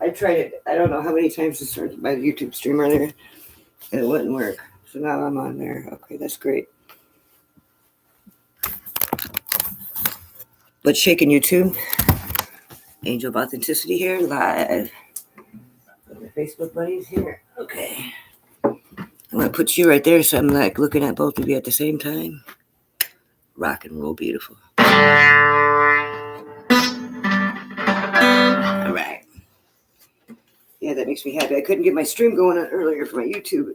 I tried it. I don't know how many times to start my YouTube stream earlier, and it wouldn't work. So now I'm on there. Okay, that's great. What's shaking YouTube? Angel of Authenticity here, live. My Facebook buddies here. Okay. I'm going to put you right there so I'm like looking at both of you at the same time. Rock and roll, beautiful. All right. Yeah, that makes me happy. I couldn't get my stream going on earlier for my YouTube.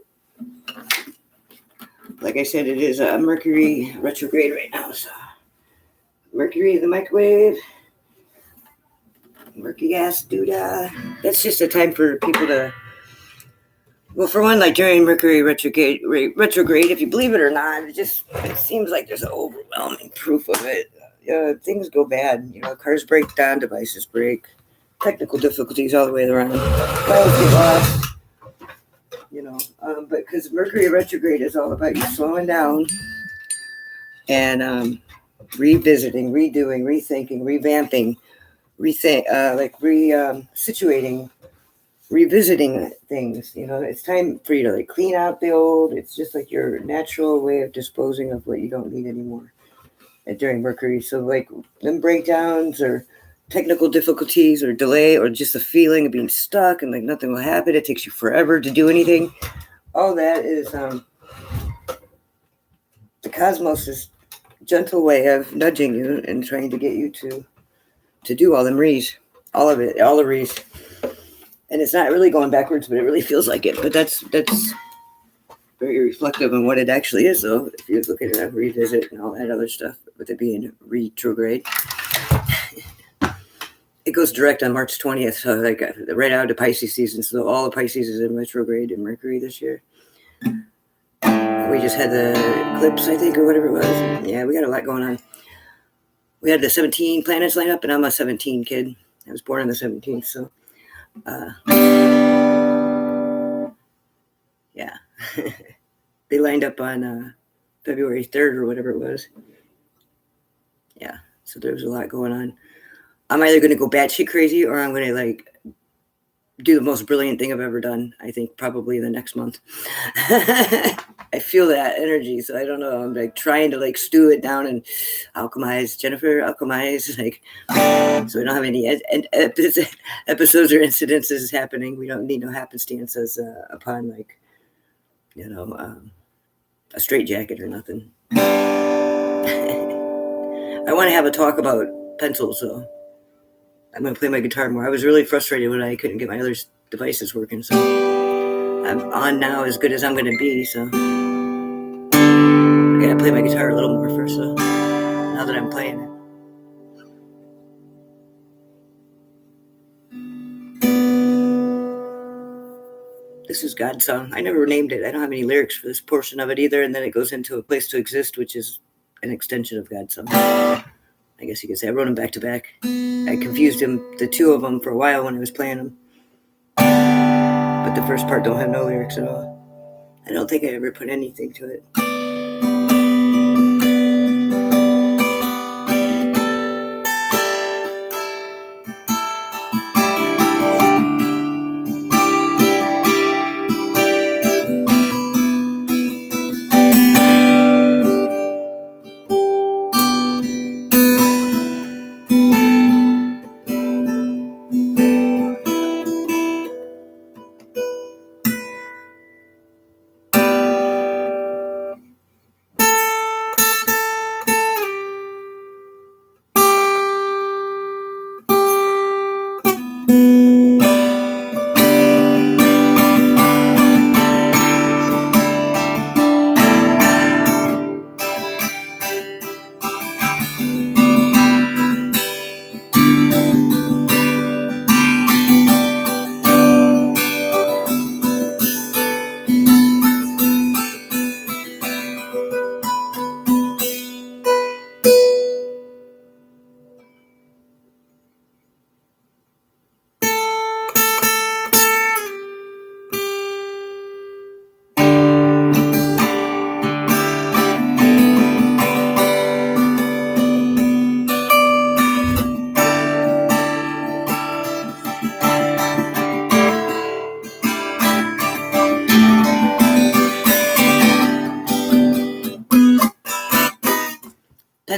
Like I said, it is Mercury retrograde right now. So Mercury in the microwave. Murky ass doodah. That's just a time for people to. Well, for one, like during Mercury retrograde, if you believe it or not, it seems like there's overwhelming proof of it. Things go bad. Cars break down, devices break, technical difficulties all the way around. Files get lost. But because Mercury retrograde is all about you slowing down and revisiting, redoing, rethinking, revamping, situating, revisiting things. It's time for you to like clean out the old. It's just like your natural way of disposing of what you don't need anymore during Mercury. So like them breakdowns or technical difficulties or delay or just a feeling of being stuck and like nothing will happen. It takes you forever to do anything. All that is the cosmos' gentle way of nudging you and trying to get you to do all them rees, all of it, all the rees. And it's not really going backwards, but it really feels like it. But that's very reflective on what it actually is, though. If you look at it, revisit and all that other stuff, with it being retrograde. It goes direct on March 20th, so like right out of Pisces season. So all the Pisces is in retrograde in Mercury this year. We just had the eclipse, I think, or whatever it was. Yeah, we got a lot going on. We had the 17 planets line up, and I'm a 17 kid. I was born on the 17th, so yeah. They lined up on February 3rd or whatever it was. Yeah, so there was a lot going on. I'm either going to go batshit crazy or I'm going to like do the most brilliant thing I've ever done. I think probably the next month. I feel that energy, so I don't know. I'm like trying to like stew it down and alchemize, like so we don't have any episodes or incidences happening. We don't need no happenstances upon like a straitjacket or nothing. I want to have a talk about pencils, so I'm going to play my guitar more. I was really frustrated when I couldn't get my other devices working, so I'm on now as good as I'm going to be, so I got to play my guitar a little more first, so now that I'm playing it. This is God's song. I never named it. I don't have any lyrics for this portion of it either, and then it goes into A Place to Exist, which is an extension of God's song. I guess you could say I wrote them back to back. I confused the two of them for a while when I was playing them. But the first part don't have no lyrics at all. I don't think I ever put anything to it.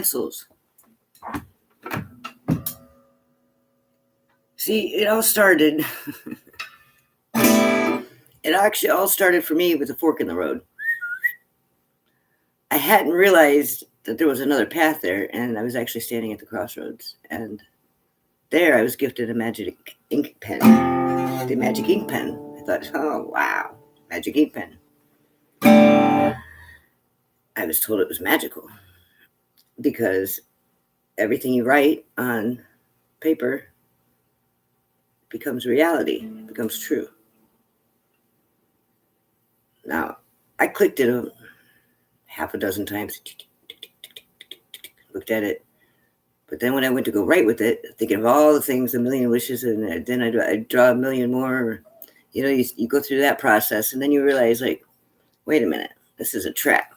pencils. See, it actually all started for me with a fork in the road. I hadn't realized that there was another path there, and I was actually standing at the crossroads. And there I was gifted a magic ink pen, the magic ink pen. I thought, oh, wow, magic ink pen. I was told it was magical because everything you write on paper becomes reality, becomes true. Now, I clicked it a half a dozen times, looked at it, but then when I went to go write with it, thinking of all the things, a million wishes, and then I'd draw a million more, you go through that process, and then you realize, like, wait a minute, this is a trap.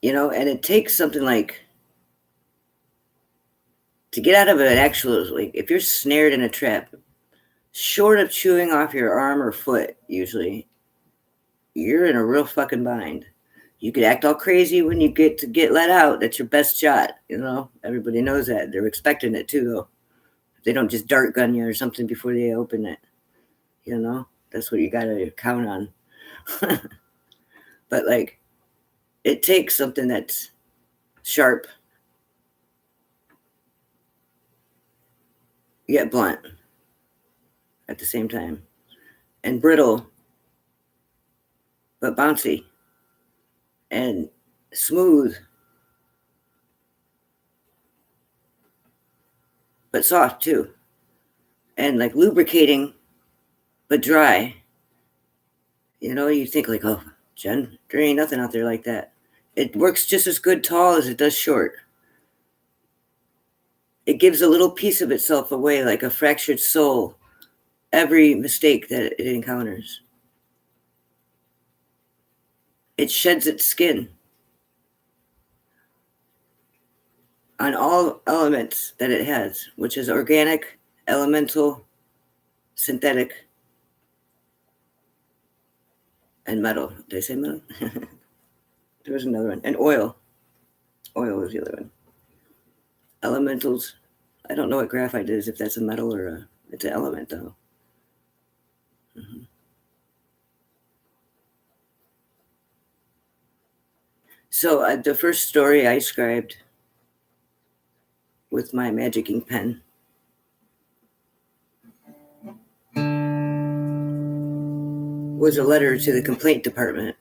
And it takes something like, to get out of an actual, like, if you're snared in a trap, short of chewing off your arm or foot, usually, you're in a real fucking bind. You could act all crazy when you get let out. That's your best shot, Everybody knows that. They're expecting it too, though. They don't just dart gun you or something before they open it. That's what you got to count on. But, like, it takes something that's sharp yet blunt at the same time, and brittle but bouncy, and smooth but soft too, and like lubricating but dry. You think like, oh, Jen, there ain't nothing out there like that. It works just as good tall as it does short. It gives a little piece of itself away, like a fractured soul, every mistake that it encounters. It sheds its skin on all elements that it has, which is organic, elemental, synthetic, and metal. Did I say metal? There was another one. And oil. Oil was the other one. Elementals. I don't know what graphite is, if that's a metal or it's an element, though. Mm-hmm. So the first story I scribed with my magic ink pen was a letter to the complaint department,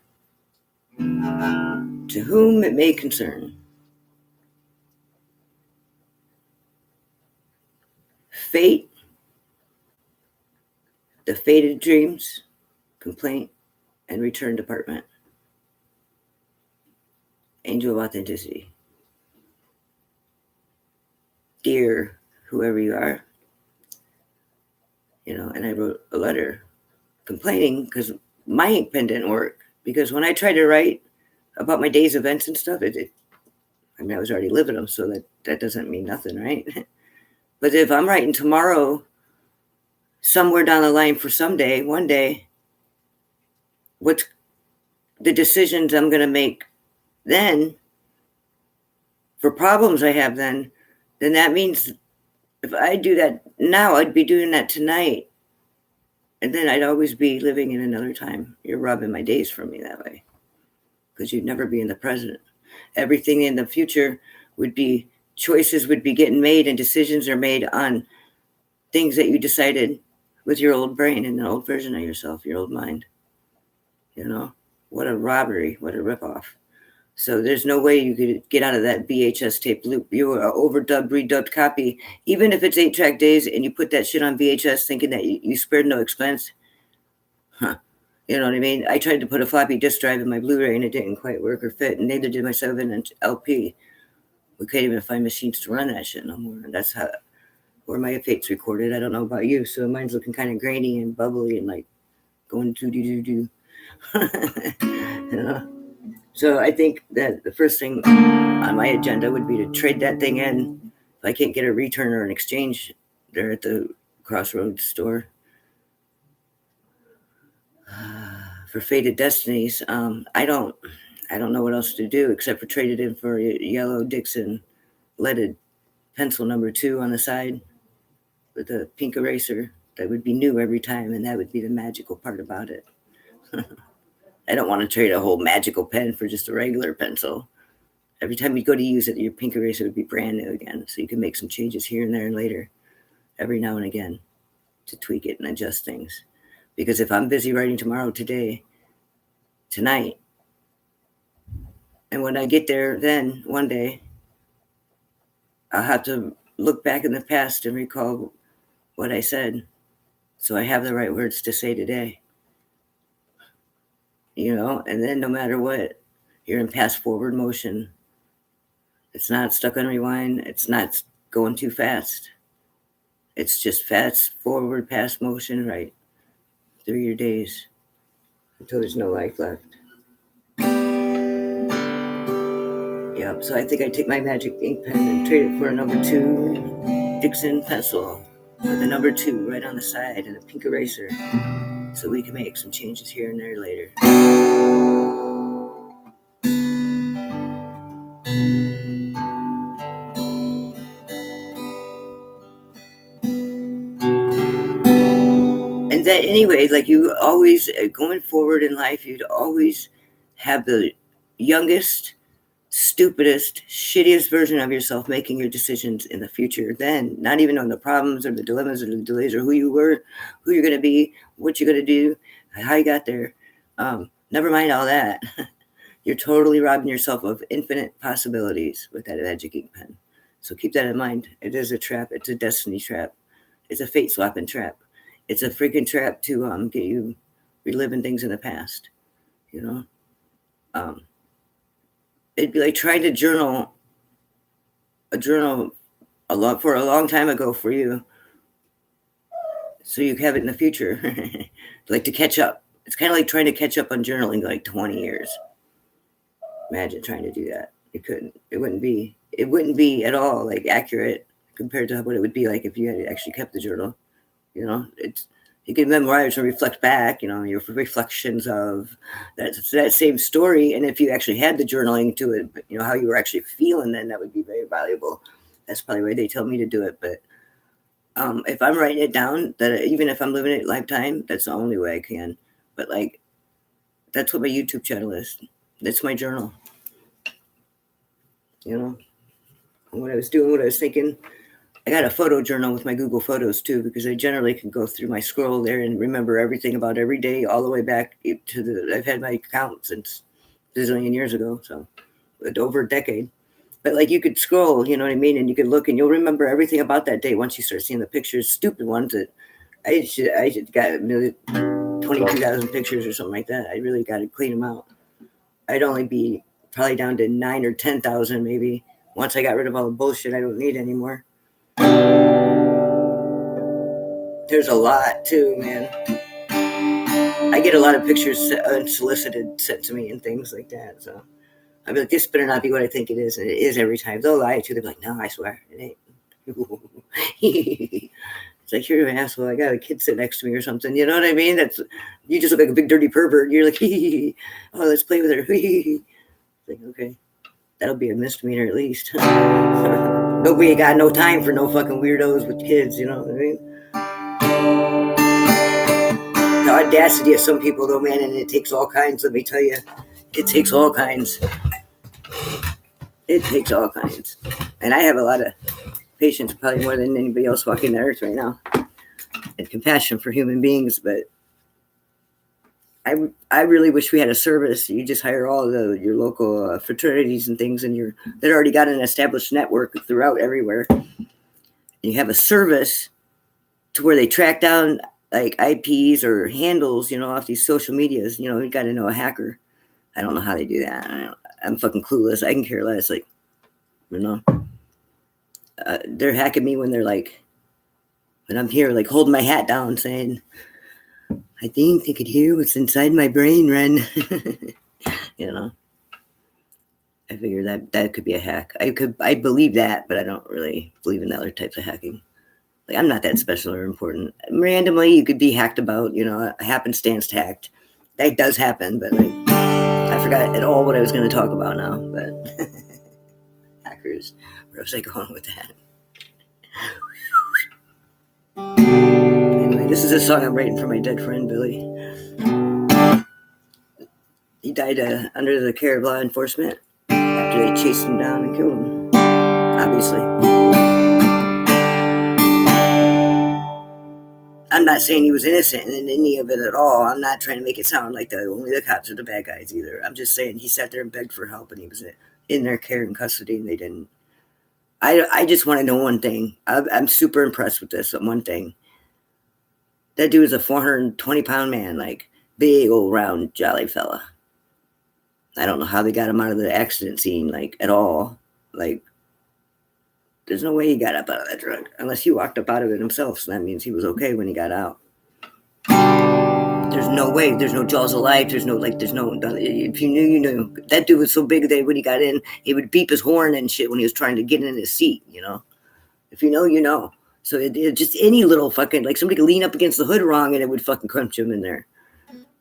to whom it may concern. Fate, the Fated Dreams, Complaint and Return Department. Angel of Authenticity. Dear whoever you are, and I wrote a letter complaining because my ink pen didn't work. Because when I tried to write about my day's events and stuff, I was already living them, so that doesn't mean nothing, right? But if I'm writing tomorrow, somewhere down the line for someday, one day, what's the decisions I'm going to make then for problems I have then that means if I do that now, I'd be doing that tonight. And then I'd always be living in another time. You're robbing my days from me that way, because you'd never be in the present. Everything in the future choices would be getting made, and decisions are made on things that you decided with your old brain and the old version of yourself, your old mind. What a robbery, what a ripoff. So there's no way you could get out of that VHS tape loop. You were an overdubbed, redubbed copy. Even if it's 8-track days and you put that shit on VHS thinking that you spared no expense. You know what I mean? I tried to put a floppy disk drive in my Blu-ray and it didn't quite work or fit. And neither did my 7-inch LP. We couldn't even find machines to run that shit no more. And that's where my fate's recorded. I don't know about you. So mine's looking kind of grainy and bubbly and like going doo-doo-doo-doo. So I think that the first thing on my agenda would be to trade that thing in. If I can't get a return or an exchange there at the Crossroads store for Fated Destinies, I don't I don't know what else to do except for trade it in for a yellow Dixon leaded pencil No.2 on the side with a pink eraser that would be new every time, and that would be the magical part about it. I don't want to trade a whole magical pen for just a regular pencil. Every time you go to use it, your pink eraser would be brand new again, so you can make some changes here and there and later, every now and again, to tweak it and adjust things. Because if I'm busy writing tomorrow, today, tonight, and when I get there, then one day, I'll have to look back in the past and recall what I said, so I have the right words to say today. And then no matter what, you're in past forward motion. It's not stuck on rewind. It's not going too fast. It's just fast forward past motion right through your days until there's no life left. Yep, so I think I take my magic ink pen and trade it for a No.2 Dixon pencil with a No.2 right on the side and a pink eraser, so we can make some changes here and there later. And that anyway, like you always, going forward in life, you'd always have the youngest, stupidest, shittiest version of yourself making your decisions in the future. Then, not even on the problems or the dilemmas or the delays or who you were, who you're going to be, what you're going to do, how you got there. Never mind all that. You're totally robbing yourself of infinite possibilities with that magic ink pen. So keep that in mind. It is a trap. It's a destiny trap. It's a fate swapping trap. It's a freaking trap to get you reliving things in the past. It'd be like trying to journal for a long time ago for you, so you have it in the future. Like to catch up. It's kind of like trying to catch up on journaling like 20 years. Imagine trying to do that. You couldn't. It wouldn't be at all like accurate compared to what it would be like if you had actually kept the journal. You can memorize and reflect back, your reflections of that same story. And if you actually had the journaling to it, how you were actually feeling, then that would be very valuable. That's probably why they tell me to do it. But if I'm writing it down, that even if I'm living it lifetime, that's the only way I can. But that's what my YouTube channel is. That's my journal. What I was doing, what I was thinking. I got a photo journal with my Google Photos too, because I generally can go through my scroll there and remember everything about every day all the way back to I've had my account since a zillion years ago, so over a decade. But you could scroll, you know what I mean, and you could look and you'll remember everything about that day once you start seeing the pictures, stupid ones that I should got 22,000 pictures or something like that. I really got to clean them out. I'd only be probably down to 9,000 or 10,000 maybe once I got rid of all the bullshit I don't need anymore. There's a lot too, man. I get a lot of pictures unsolicited sent to me and things like that. So I'd be like, this better not be what I think it is. And it is every time. They'll lie to you. They'll be like, no, I swear, it ain't. It's like, you're an asshole. I got a kid sitting next to me or something. You know what I mean? You just look like a big dirty pervert. You're like, oh, let's play with her. It's like, okay, that'll be a misdemeanor at least. Nobody got no time for no fucking weirdos with kids. You know what I mean? The audacity of some people, though, man, and it takes all kinds. Let me tell you, it takes all kinds. It takes all kinds. And I have a lot of patience, probably more than anybody else walking the earth right now, and compassion for human beings. But I really wish we had a service. You just hire all your local fraternities and things, and that already got an established network throughout everywhere. And you have a service to where they track down IPs or handles, off these social medias. You got to know a hacker. I don't know how they do that. I'm fucking clueless. I can care less. They're hacking me when they're when I'm here, holding my hat down saying, I think they could hear what's inside my brain, Ren. I figure that could be a hack. I believe that, but I don't really believe in other types of hacking. I'm not that special or important. Randomly, you could be hacked about, a happenstance hacked. That does happen, but I forgot at all what I was going to talk about now, but hackers. Where was I going with that? Anyway, this is a song I'm writing for my dead friend Billy. He died under the care of law enforcement after they chased him down and killed him, obviously. I'm not saying he was innocent in any of it at all. I'm not trying to make it sound like only the cops are the bad guys either. I'm just saying he sat there and begged for help, and he was in their care and custody, and they didn't. I just want to know one thing. I'm super impressed with this. One thing. That dude is a 420-pound man, like big old round jolly fella. I don't know how they got him out of the accident scene, like at all. Like, there's no way he got up out of that drug unless he walked up out of it himself. So that means he was okay when he got out. There's no way. There's no jaws of life. There's no. If you knew, you knew. That dude was so big that when he got in, he would beep his horn and shit when he was trying to get in his seat. You know, if you know, you know. So it just any little fucking, like somebody could lean up against the hood wrong and it would fucking crunch him in there.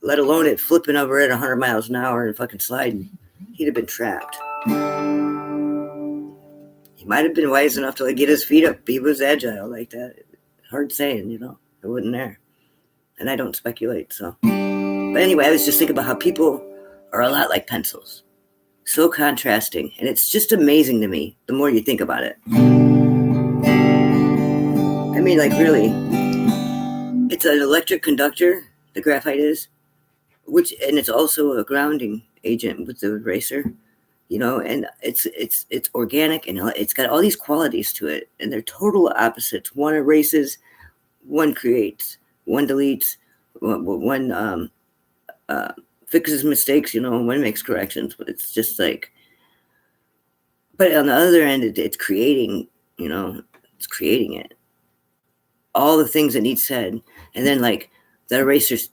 Let alone it flipping over at 100 miles an hour and fucking sliding. He'd have been trapped. He might have been wise enough to like get his feet up. He was agile like that. Hard saying, you know. It wasn't there. And I don't speculate, so. But anyway, I was just thinking about how people are a lot like pencils. So contrasting. And it's just amazing to me the more you think about it. I mean, like, really, it's an electric conductor, the graphite is, and it's also a grounding agent with the eraser, you know, and it's organic, and it's got all these qualities to it, and they're total opposites. One erases, one creates, one deletes, one fixes mistakes, you know, one makes corrections, but it's just like, but on the other end, it's creating, you know, it's creating it. All the things that need said, and then like the erasers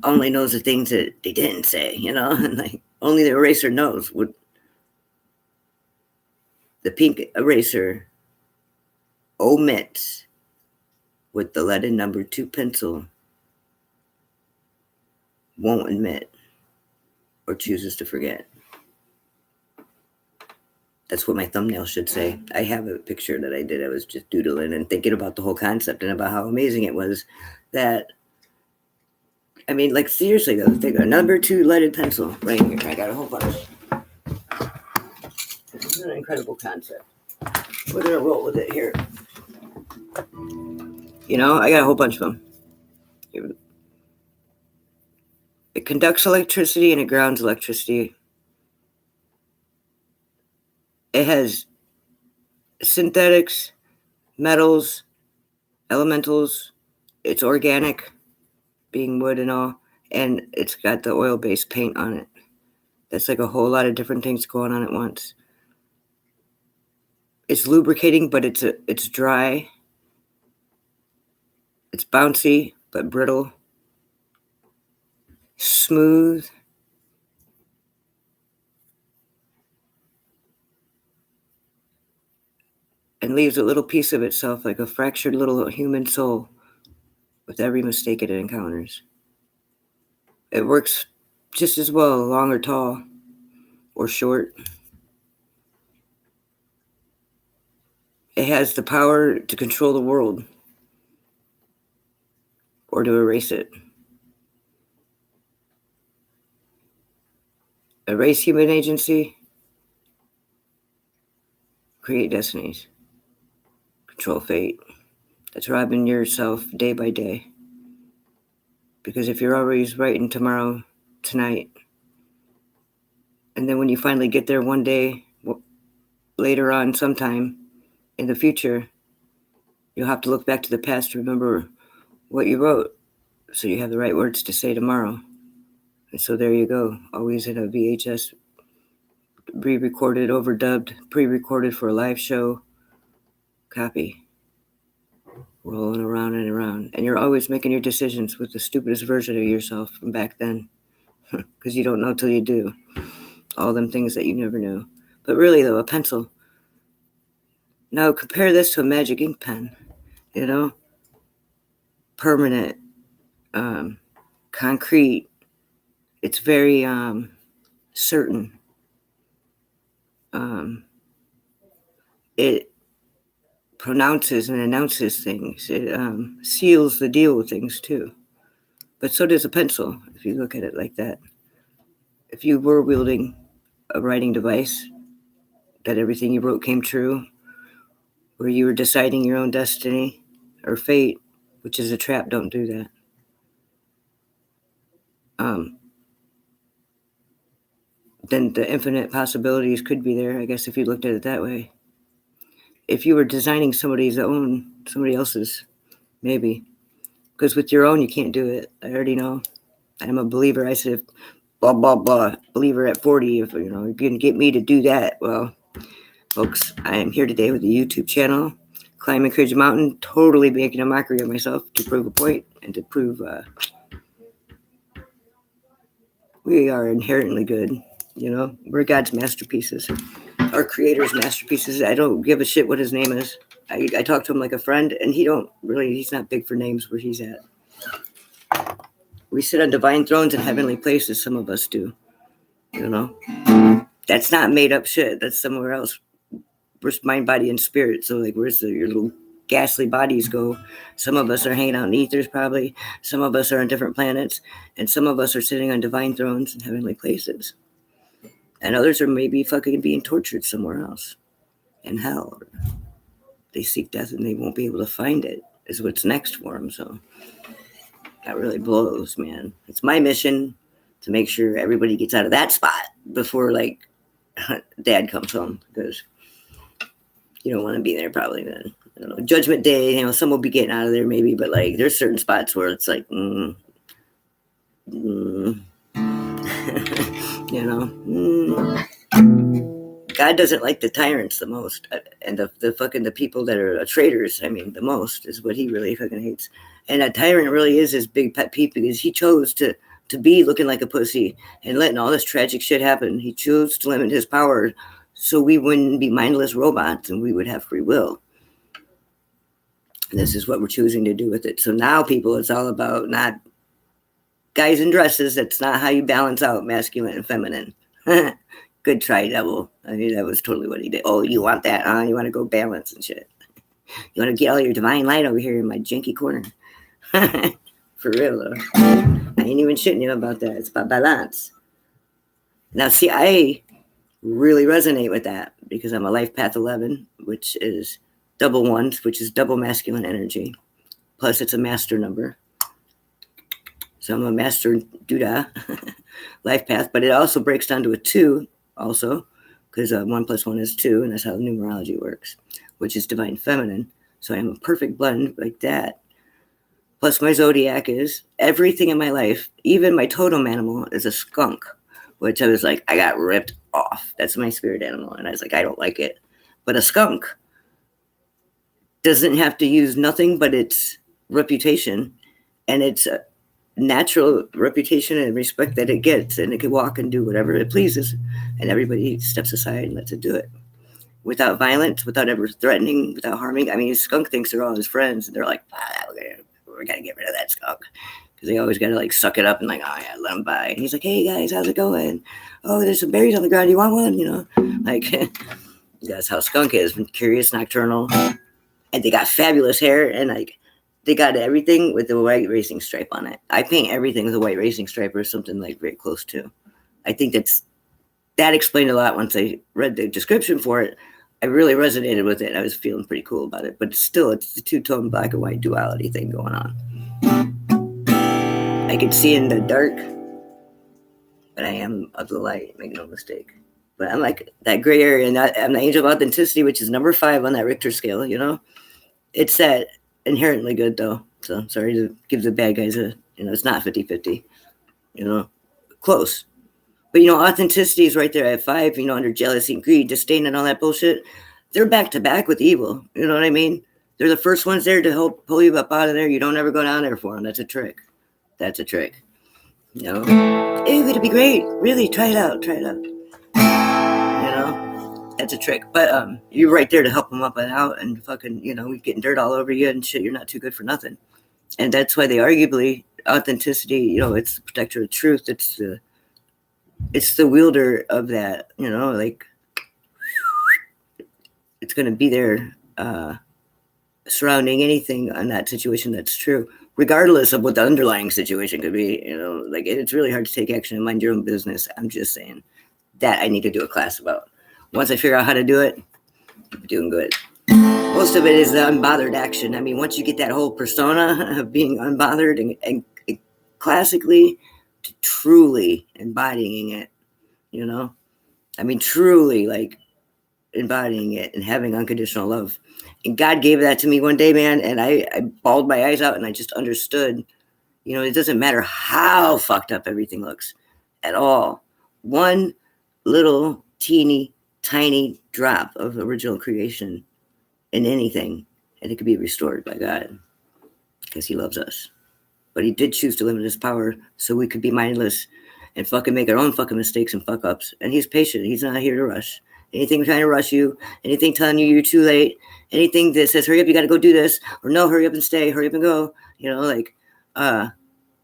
only knows the things that they didn't say, you know, and like only the eraser knows what the pink eraser omits what the lead No.2 pencil won't admit or chooses to forget. That's what my thumbnail should say. I have a picture that I did. I was just doodling and thinking about the whole concept and about how amazing it was that, I mean, like, seriously, though, think a No.2 leaded pencil right here. I got a whole bunch. This is an incredible concept. We're going to roll with it here. You know, I got a whole bunch of them. It conducts electricity and it grounds electricity. It has synthetics, metals, elementals. It's organic, being wood and all. And it's got the oil-based paint on it. That's like a whole lot of different things going on at once. It's lubricating, but it's dry. It's bouncy, but brittle. Smooth. And leaves a little piece of itself like a fractured little human soul with every mistake it encounters. It works just as well, long or tall or short. It has the power to control the world or to erase it. Erase human agency, create destinies, control fate. That's robbing yourself day by day. Because if you're always writing tomorrow, tonight, and then when you finally get there one day, later on sometime in the future, you'll have to look back to the past to remember what you wrote so you have the right words to say tomorrow. And so there you go, always in a VHS, re-recorded, overdubbed, pre-recorded for a live show copy, rolling around and around. And you're always making your decisions with the stupidest version of yourself from back then, because you don't know till you do. All them things that you never knew. But really, though, a pencil. Now compare this to a magic ink pen, you know? Permanent, concrete. It's very certain. It pronounces and announces things. It seals the deal with things too. But so does a pencil, if you look at it like that. If you were wielding a writing device, that everything you wrote came true, where you were deciding your own destiny or fate, which is a trap, don't do that. Then the infinite possibilities could be there, I guess, if you looked at it that way. If you were designing somebody else's, maybe. Because with your own, you can't do it. I already know. I'm a believer. I said, blah, blah, blah, believer at 40. If you can get me to do that, well, folks, I am here today with a YouTube channel, climbing Courage Mountain, totally making a mockery of myself to prove a point and to prove we are inherently good. We're God's masterpieces, our Creator's masterpieces. I don't give a shit what his name is. I talk to him like a friend, and he's not big for names where he's at. We sit on divine thrones in heavenly places, some of us do. That's not made up shit. That's somewhere else. Where's mind, body, and spirit? So, where's your little ghastly bodies go? Some of us are hanging out in ethers, probably. Some of us are on different planets. And some of us are sitting on divine thrones in heavenly places. And others are maybe fucking being tortured somewhere else. In hell. They seek death and they won't be able to find it, is what's next for them. So, that really blows, man. It's my mission to make sure everybody gets out of that spot before, Dad comes home. Because you don't want to be there probably then. I don't know. Judgment Day, some will be getting out of there maybe, but there's certain spots where it's God doesn't like the tyrants the most, and the people that are traitors. The most is what he really fucking hates. And a tyrant really is his big pet peeve because he chose to be looking like a pussy and letting all this tragic shit happen. He chose to limit his power so we wouldn't be mindless robots and we would have free will. And this is what we're choosing to do with it. So now, people, it's all about not guys in dresses. That's not how you balance out masculine and feminine. Good try, devil. That was totally what he did. Oh, you want that, huh? You want to go balance and shit. You want to get all your divine light over here in my janky corner. For real, though. I ain't even shitting you about that. It's about balance. Now, see, I really resonate with that because I'm a life path 11, which is double ones, which is double masculine energy. Plus, it's a master number. So I'm a master doodah life path, but it also breaks down to a 2 also because 1 + 1 is 2, and that's how numerology works, which is divine feminine. So I'm a perfect blend like that. Plus, my zodiac is everything in my life, even my totem animal is a skunk, which I was like, I got ripped off. That's my spirit animal. And I was like, I don't like it. But a skunk doesn't have to use nothing but its reputation and its natural reputation and respect that it gets. And it can walk and do whatever it pleases. And everybody steps aside and lets it do it. Without violence, without ever threatening, without harming. A skunk thinks they're all his friends. And they're like, we got to get rid of that skunk. Because they always got to suck it up and oh yeah, let him by. And he's like, hey guys, how's it going? Oh, there's some berries on the ground. You want one? That's how skunk is. Curious, nocturnal. And they got fabulous hair and they got everything with the white racing stripe on it. I paint everything with a white racing stripe or something very close to. I think that explained a lot once I read the description for it. I really resonated with it. I was feeling pretty cool about it. But still, it's the two-tone black and white duality thing going on. I can see in the dark, but I am of the light. Make no mistake. But I'm like that gray area, and I'm the angel of authenticity, which is number 5 on that Richter scale. It's that inherently good though. So I'm sorry to give the bad guys it's not 50-50. Close. But authenticity is right there at 5. Under jealousy and greed, disdain, and all that bullshit. They're back to back with evil. You know what I mean? They're the first ones there to help pull you up out of there. You don't ever go down there for them. That's a trick. That's a trick. Hey, it'd be great. Really, try it out. That's a trick. But you're right there to help them up and out, and fucking, getting dirt all over you and shit. You're not too good for nothing. And that's why they arguably authenticity. It's the protector of truth. It's the it's the wielder of that, like it's going to be there surrounding anything on that situation that's true, regardless of what the underlying situation could be. Like it's really hard to take action and mind your own business. I'm just saying that I need to do a class about. Once I figure out how to do it, I'm doing good. Most of it is the unbothered action. I mean, once you get that whole persona of being unbothered and classically to truly embodying it, I mean, truly like embodying it and having unconditional love. And God gave that to me one day, man, and I bawled my eyes out and I just understood, it doesn't matter how fucked up everything looks at all. One little teeny tiny drop of original creation in anything, and it could be restored by God because he loves us. But he did choose to limit his power so we could be mindless and fucking make our own fucking mistakes and fuck ups. And he's patient. He's not here to rush. Anything trying to rush you, anything telling you you're too late, anything that says, hurry up, you got to go do this, or no, hurry up and stay, hurry up and go,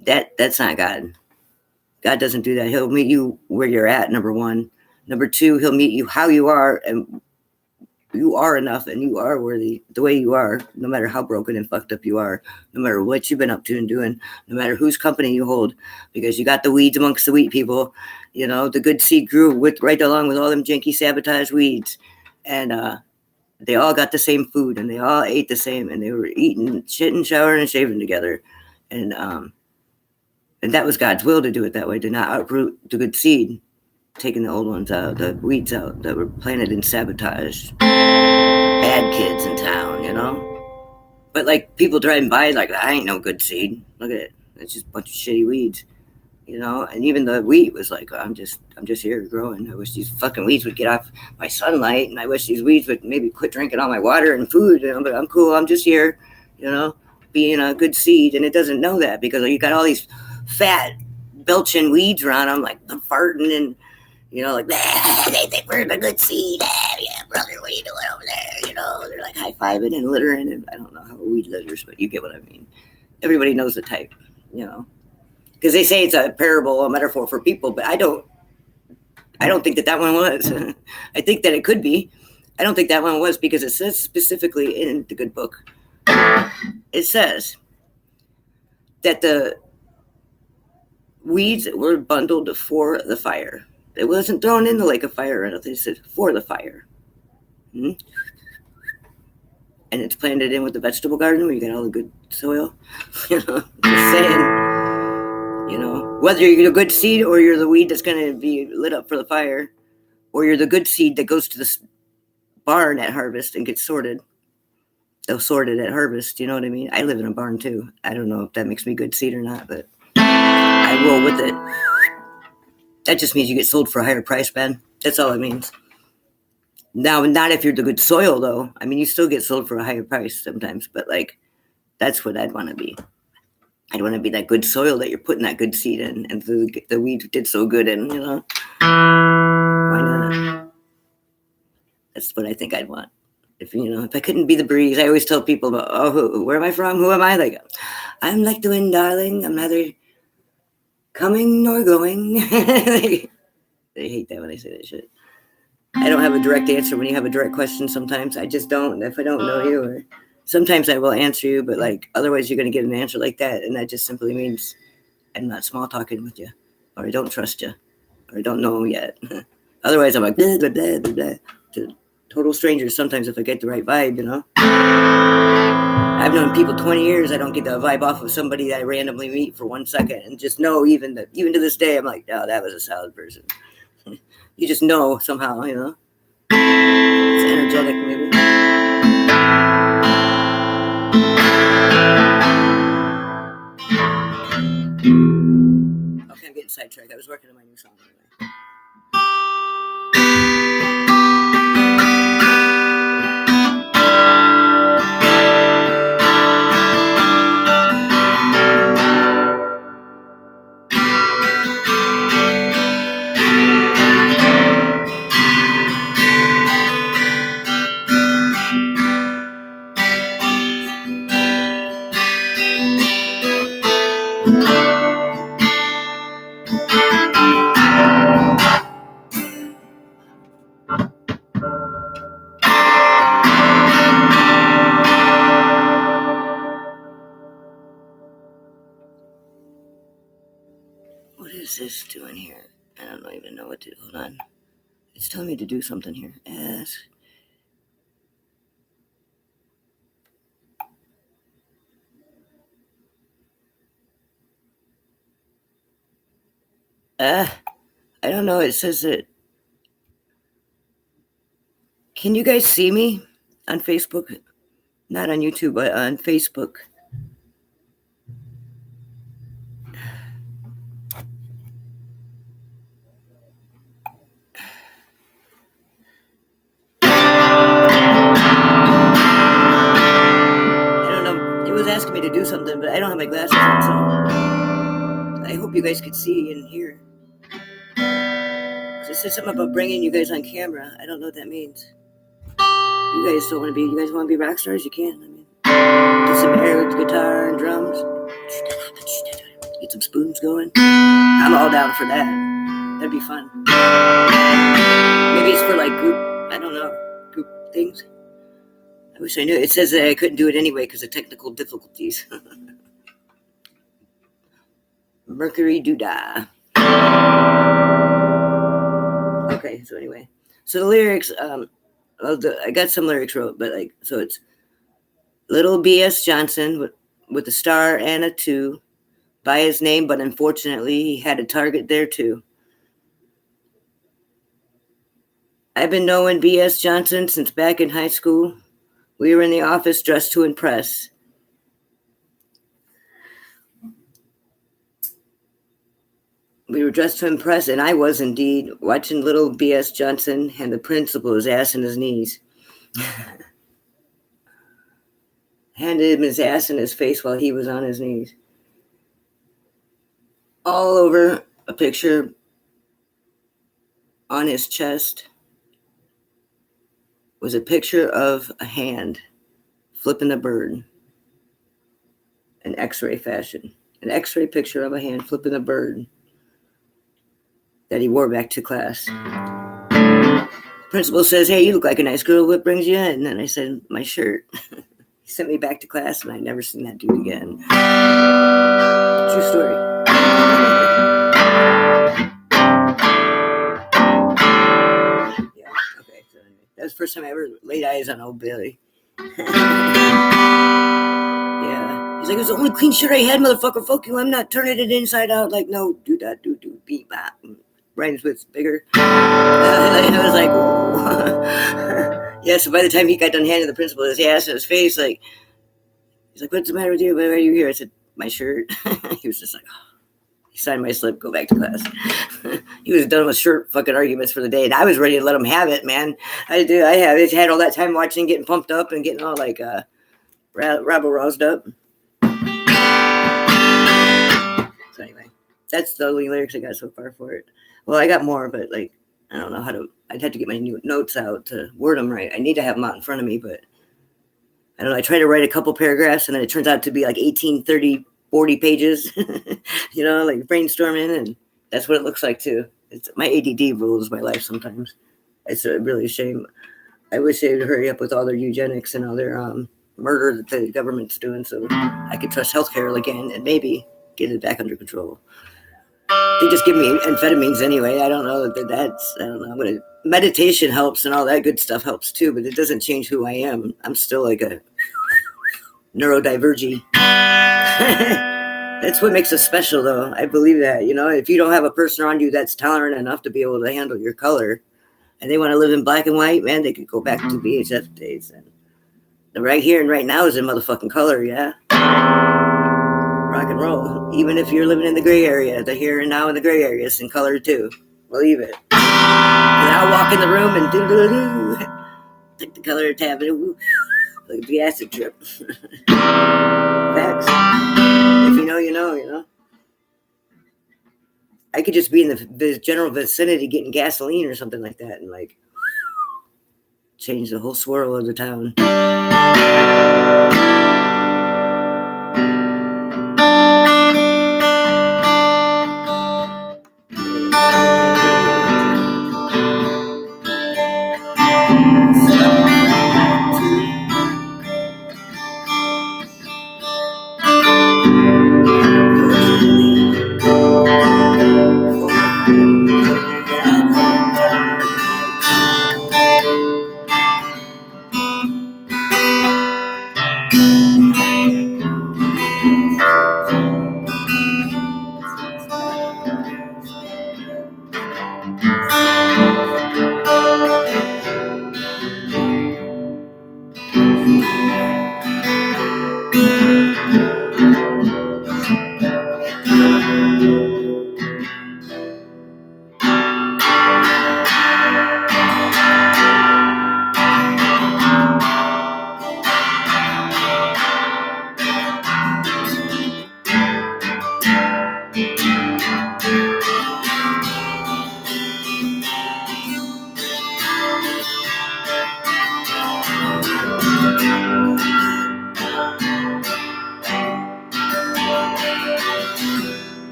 that's not God. God doesn't do that. He'll meet you where you're at, number one. Number two, he'll meet you how you are, and you are enough and you are worthy the way you are, no matter how broken and fucked up you are, no matter what you've been up to and doing, no matter whose company you hold, because you got the weeds amongst the wheat people. The good seed grew right along with all them janky sabotage weeds. And they all got the same food and they all ate the same and they were eating, shitting, showering, and shaving together. And that was God's will to do it that way, to not uproot the good seed, taking the old ones out, the weeds out that were planted in sabotage. Bad kids in town, But like people driving by, like, I ain't no good seed. Look at it. It's just a bunch of shitty weeds, And even the wheat was like, I'm just here growing. I wish these fucking weeds would get off my sunlight, and I wish these weeds would maybe quit drinking all my water and food, But I'm cool. I'm just here, being a good seed. And it doesn't know that because you got all these fat belching weeds around them, like I'm farting and. Like, they think we're the good seed. Yeah, brother, what are you doing over there? They're like high-fiving and littering. And I don't know how a weed litters, but you get what I mean. Everybody knows the type, Because they say it's a parable, a metaphor for people, but I don't think that one was. I think that it could be. I don't think that one was because it says specifically in the good book. It says that the weeds were bundled for the fire. It wasn't thrown in the lake of fire or anything. It said for the fire. And it's planted in with the vegetable garden where you got all the good soil. Just saying, whether you're the good seed or you're the weed that's going to be lit up for the fire, or you're the good seed that goes to the barn at harvest and gets sorted. They'll sort it at harvest. You know what I mean? I live in a barn too. I don't know if that makes me good seed or not, but I roll with it. That just means you get sold for a higher price, man. That's all it means. Now, not if you're the good soil, though. I mean, you still get sold for a higher price sometimes, but like, that's what I'd want to be. I'd want to be that good soil that you're putting that good seed in, and the weed did so good in, Why not? That's what I think I'd want. If I couldn't be the breeze, I always tell people about, where am I from? Who am I? Like, I'm like the wind, darling. I'm neither coming nor going. They hate that when I say that shit. I don't have a direct answer when you have a direct question sometimes. I just don't. If I don't know you, or sometimes I will answer you, but like otherwise you're going to get an answer like that, and that just simply means I'm not small talking with you, or I don't trust you, or I don't know yet. Otherwise I'm like blah, blah, blah, blah, blah, to total strangers sometimes if I get the right vibe, I've known people 20 years. I don't get the vibe off of somebody that I randomly meet for 1 second and just know even to this day, I'm like, oh, that was a solid person. You just know somehow, It's energetic maybe. Okay, I'm getting sidetracked. I was working on my new song anyway. is this doing here? I don't even know what to do. Hold on. It's telling me to do something here. Ask. I don't know. It says that. Can you guys see me on Facebook? Not on YouTube, but on Facebook. I don't know. It was asking me to do something, but I don't have my glasses on, so I hope you guys could see and hear. It said something about bringing you guys on camera. I don't know what that means. You guys don't want to be. You guys want to be rock stars? You can. I mean, get some air with the guitar and drums. Get some spoons going. I'm all down for that. That'd be fun. Maybe it's for like group. I don't know, group things. I wish I knew. It says that I couldn't do it anyway because of technical difficulties. Mercury doodah. Okay, so anyway, so the lyrics. I got some lyrics wrote, but like, so it's little B.S. Johnson with a star and a 2 by his name, but unfortunately he had a target there too. I've been knowing B.S. Johnson since back in high school. We were in the office dressed to impress. We were dressed to impress, and I was indeed, watching little B.S. Johnson and the principal his ass in his knees. Handed him his ass in his face while he was on his knees. All over a picture on his chest was a picture of a hand flipping a bird. An x-ray fashion. An x-ray picture of a hand flipping a bird that he wore back to class. Principal says, "Hey, you look like a nice girl. What brings you in?" And then I said, "My shirt." He sent me back to class, and I never seen that dude again. True story. Yeah, okay. So anyway, that was the first time I ever laid eyes on old Billy. Yeah. He's like, "It's the only clean shirt I had, motherfucker. Fuck you. I'm not turning it inside out." Like, no, do that, do, beat, bop. Rhymes with bigger. And I was like, yeah, so by the time he got done handing the principal his ass in his face, like, he's like, "What's the matter with you? Why are you here?" I said, "My shirt." He was just like, he signed my slip, go back to class. He was done with shirt fucking arguments for the day, and I was ready to let him have it, man. I had all that time watching, getting pumped up and getting all like rabble-roused up. So anyway, that's the only lyrics I got so far for it. Well, I got more, but like, I don't know how to, I'd have to get my new notes out to word them right. I need to have them out in front of me, but I don't know. I try to write a couple paragraphs and then it turns out to be like 18, 30, 40 pages, you know, like brainstorming. And that's what it looks like too. It's my ADD rules my life sometimes. It's really a shame. I wish they would hurry up with all their eugenics and all their murder that the government's doing so I could trust healthcare again and maybe get it back under control. They just give me amphetamines anyway. I don't know that's, I don't know. Meditation helps and all that good stuff helps too, but it doesn't change who I am. I'm still like a neurodivergent. That's what makes us special though. I believe that, you know, if you don't have a person around you that's tolerant enough to be able to handle your color and they want to live in black and white, man, they could go back to VHF days. And the right here and right now is in motherfucking color, yeah. Rock and roll. Even if you're living in the gray area, the here and now in the gray area is in color too. Believe it. And I'll walk in the room and do take the color tab and like the acid trip. Facts. If you know, you know, you know. I could just be in the general vicinity getting gasoline or something like that and like change the whole swirl of the town.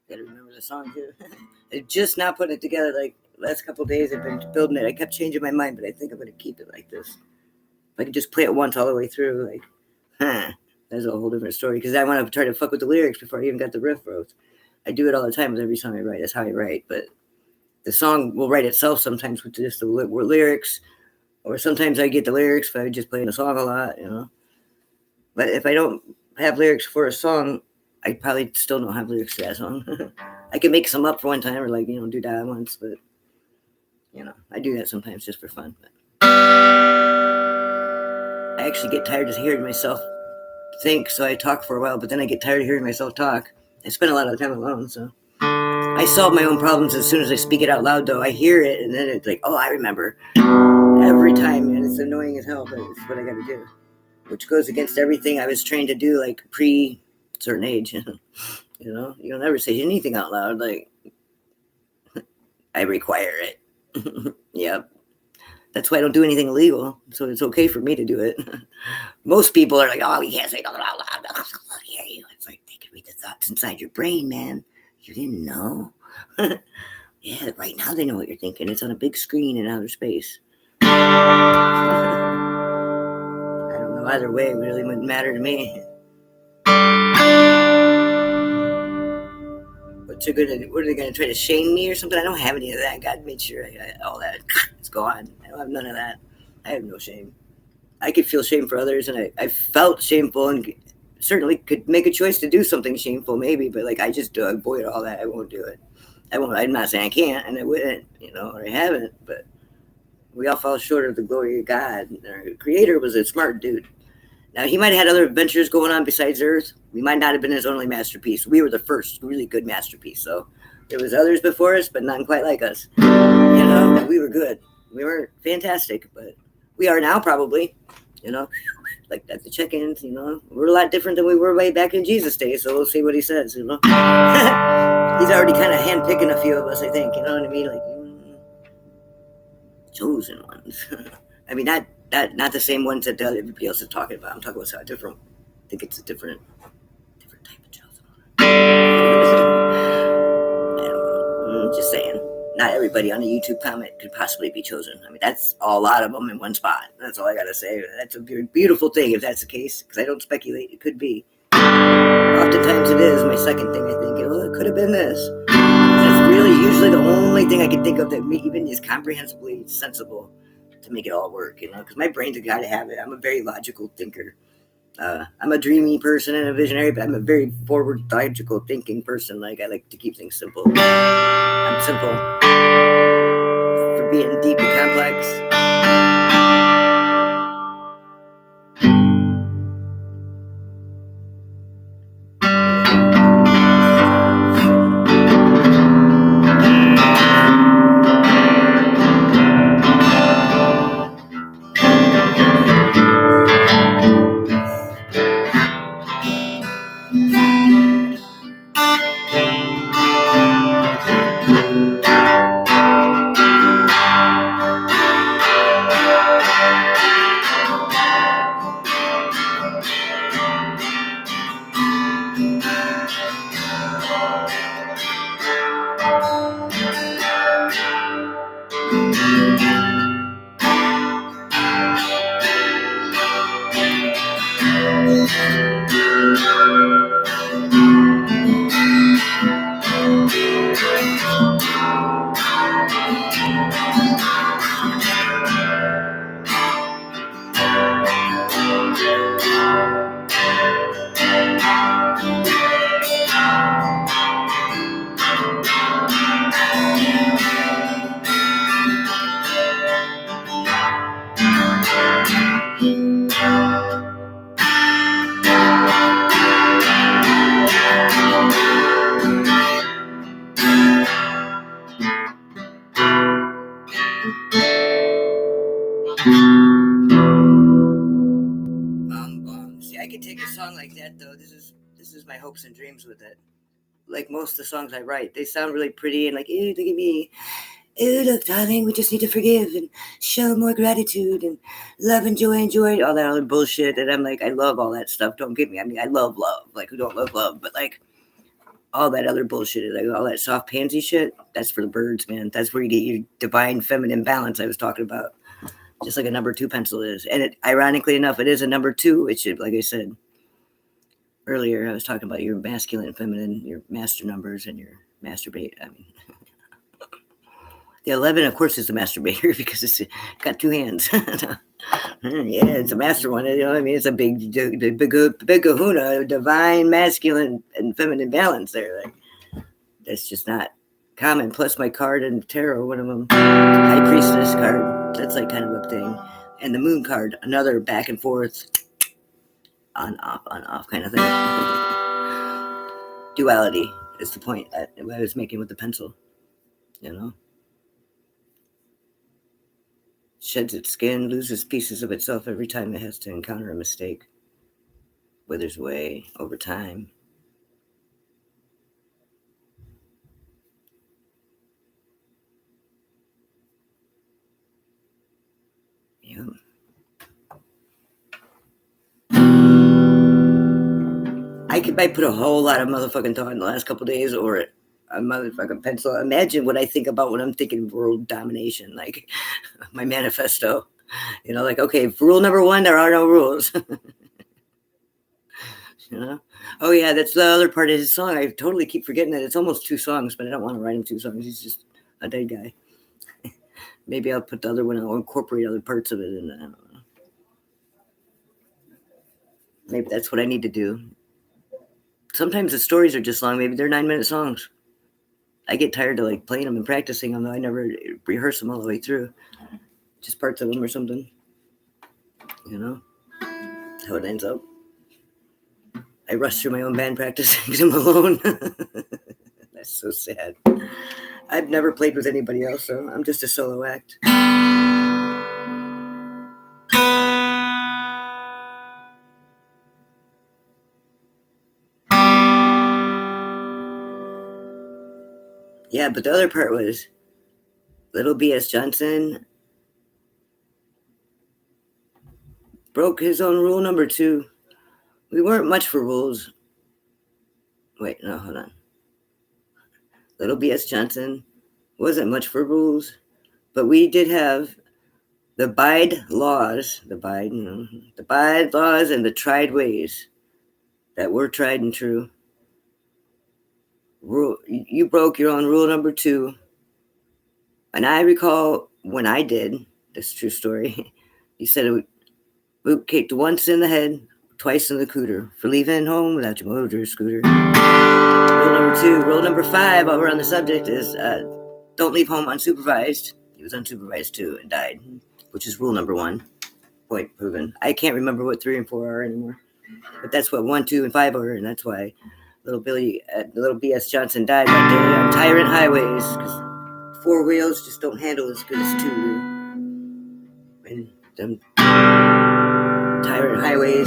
Gotta remember the song too. I just now putting it together. Like last couple of days, I've been building it. I kept changing my mind, but I think I'm gonna keep it like this. If I could just play it once all the way through, like, that's a whole different story. Because I want to try to fuck with the lyrics before I even got the riff wrote. I do it all the time with every song I write. That's how I write. But the song will write itself sometimes with just the lyrics, or sometimes I get the lyrics if I just play the song a lot, you know. But if I don't have lyrics for a song, I probably still don't have lyrics to that song. I can make some up for one time or like, do that once, but I do that sometimes just for fun. But I actually get tired of hearing myself think, so I talk for a while, but then I get tired of hearing myself talk. I spend a lot of time alone, so I solve my own problems as soon as I speak it out loud, though. I hear it, and then it's like, oh, I remember. Every time, man. It's annoying as hell, but it's what I gotta do. Which goes against everything I was trained to do, like, pre-certain age. You'll never say anything out loud, like, I require it. Yep. That's why I don't do anything illegal, so it's okay for me to do it. Most people are like, oh, you can't say nothing out loud. I hear you. It's like, they can read the thoughts inside your brain, man. You didn't know? Yeah, right now they know what you're thinking. It's on a big screen in outer space. I don't know. Either way, it really wouldn't matter to me. What are they going to try to shame me or something? I don't have any of that. God made sure all that is gone. I don't have none of that. I have no shame. I could feel shame for others, and I felt shameful and certainly could make a choice to do something shameful maybe, but like I just avoid all that. I won't do it. I won't. I'm not saying I can't, and I wouldn't, or I haven't, but we all fall short of the glory of God. Our Creator was a smart dude. Now, he might have had other adventures going on besides Earth. We might not have been his only masterpiece. We were the first really good masterpiece. So there was others before us, but none quite like us. We were good. We weren't fantastic, but we are now probably, like at the check-ins, We're a lot different than we were way back in Jesus' days, so we'll see what he says, He's already kind of handpicking a few of us, I think, you know what I mean? Like, chosen ones. I mean, not the same ones that everybody else is talking about. I'm talking about something different. I think it's a different type of chosen one. I don't know. I'm just saying. Not everybody on a YouTube comment could possibly be chosen. I mean, that's a lot of them in one spot. That's all I gotta say. That's a beautiful thing if that's the case, because I don't speculate. It could be. Oftentimes it is. My second thing, I think, it could have been this. That's really usually the only thing I can think of that even is comprehensively sensible to make it all work, because my brain's a gotta have it. I'm a very logical thinker. I'm a dreamy person and a visionary, but I'm a very forward, logical thinking person. Like, I like to keep things simple. I'm simple for being deep and complex. hopes and dreams with it. Like most of the songs I write, they sound really pretty and like, ooh, look at me. Ooh, look, darling, we just need to forgive and show more gratitude and love and joy, all that other bullshit. And I'm like, I love all that stuff. Don't get me. I mean, I love love. Like, who don't love love? But like, all that other bullshit, like all that soft pansy shit, that's for the birds, man. That's where you get your divine feminine balance I was talking about. Just like a number 2 pencil is. And it, ironically enough, it is a number 2. It should, like I said earlier, I was talking about your masculine and feminine, your master numbers and your masturbate. I mean, the 11, of course, is the masturbator because it's got 2 hands. Yeah, it's a master one. You know what I mean? It's a big kahuna, divine masculine and feminine balance there. Like, that's just not common. Plus my card and tarot, one of them, High Priestess card. That's like kind of a thing. And the Moon card, another back and forth, on off kind of thing. Duality is the point I was making with the pencil. You know? Sheds its skin, loses pieces of itself every time it has to encounter a mistake. Withers away over time. Yeah. I put a whole lot of motherfucking thought in the last couple of days over it. A motherfucking pencil. Imagine what I think about when I'm thinking world domination, like my manifesto. You know, like, okay, rule number 1, there are no rules. You know? Oh yeah, that's the other part of his song. I totally keep forgetting that it's almost 2 songs, but I don't want to write him 2 songs. He's just a dead guy. Maybe I'll put the other one, I'll incorporate other parts of it, and I don't know. Maybe that's what I need to do. Sometimes the stories are just long. Maybe they're 9-minute songs. I get tired of like playing them and practicing them, though I never rehearse them all the way through. Just parts of them or something. You know? That's how it ends up. I rush through my own band practice because I'm alone. That's so sad. I've never played with anybody else, so I'm just a solo act. Yeah, but the other part was little B.S. Johnson broke his own rule number 2. We weren't much for rules. Wait, no, hold on. Little B.S. Johnson wasn't much for rules, but we did have the Bide laws, the Bide laws and the tried ways that were tried and true. You broke your own rule number 2. And I recall when I did, this true story, you said it would kicked once in the head, twice in the cooter for leaving home without your motor scooter. Rule number 2. Rule number 5, while we're on the subject, is don't leave home unsupervised. He was unsupervised too and died, which is rule number 1. Point proven. I can't remember what 3 and 4 are anymore, but that's what 1, 2, and 5 are, and that's why little B.S. Johnson died that day on Tyranny highways, because 4 wheels just don't handle as good as 2 do. And them Tyranny highways.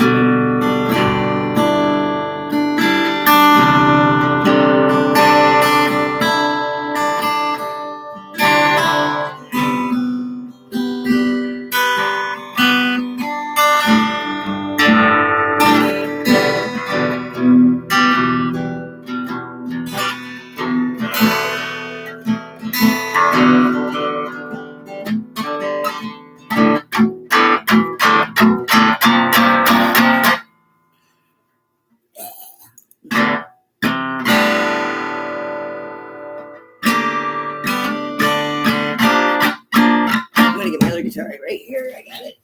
Guitar right here. I got it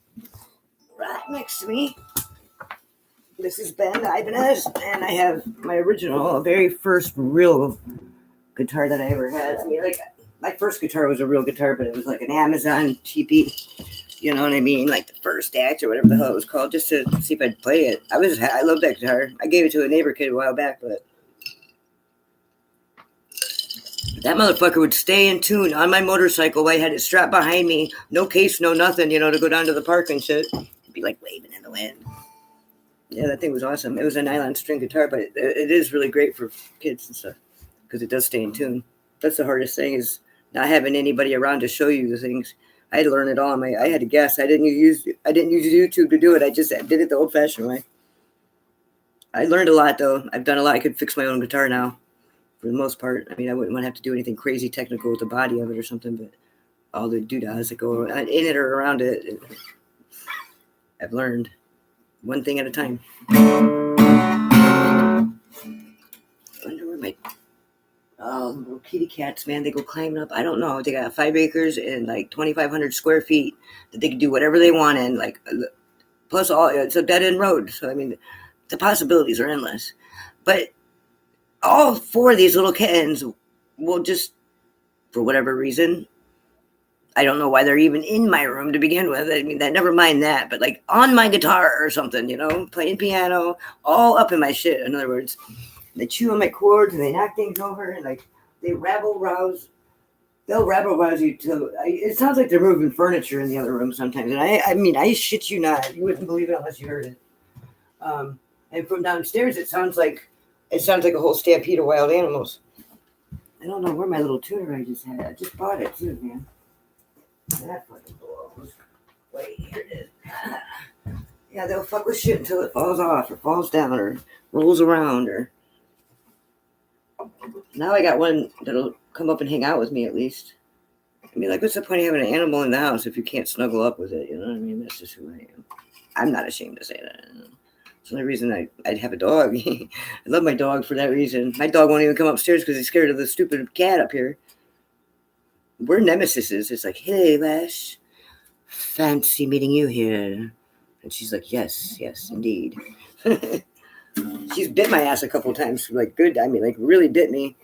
right next to me. This is Ben Ibanez, and I have my original, very first real guitar that I ever had. I mean, like, my first guitar was a real guitar, but it was like an Amazon cheapie. You know what I mean? Like the first act or whatever the hell it was called, just to see if I'd play it. I love that guitar. I gave it to a neighbor kid a while back, but that motherfucker would stay in tune on my motorcycle. I had it strapped behind me, no case, no nothing, to go down to the park and shit. It'd be like waving in the wind. Yeah, that thing was awesome. It was a nylon string guitar, but it is really great for kids and stuff because it does stay in tune. That's the hardest thing, is not having anybody around to show you the things. I had to learn it all. I had to guess. I didn't use YouTube to do it. I just did it the old-fashioned way. I learned a lot, though. I've done a lot. I could fix my own guitar now, for the most part. I mean, I wouldn't want to have to do anything crazy technical with the body of it or something, but all the doodahs that go in it or around it, I've learned one thing at a time. I wonder where my little kitty cats, man, they go climbing up. I don't know. They got 5 acres and like 2,500 square feet that they can do whatever they want in. Like, plus it's a dead end road, so I mean, the possibilities are endless. But all 4 of these little kittens will just, for whatever reason, I don't know why they're even in my room to begin with. I mean, never mind that, but like on my guitar or something, playing piano, all up in my shit. In other words, they chew on my chords and they knock things over and like they rabble rouse. They'll rabble rouse you till it sounds like they're moving furniture in the other room sometimes. And I mean, I shit you not. You wouldn't believe it unless you heard it. And from downstairs, it sounds like a whole stampede of wild animals. I don't know where my little tuner I just had. I just bought it too, man. That fucking blows. Wait, here it is. Yeah, they'll fuck with shit until it falls off or falls down or rolls around or. Now I got one that'll come up and hang out with me at least. I mean, like, what's the point of having an animal in the house if you can't snuggle up with it? You know what I mean? That's just who I am. I'm not ashamed to say that. It's the only reason I'd have a dog. I love my dog for that reason. My dog won't even come upstairs because he's scared of the stupid cat up here. We're nemesises. It's like, hey, Lash, fancy meeting you here. And she's like, yes, indeed. She's bit my ass a couple of times, like good. I mean, like really bit me.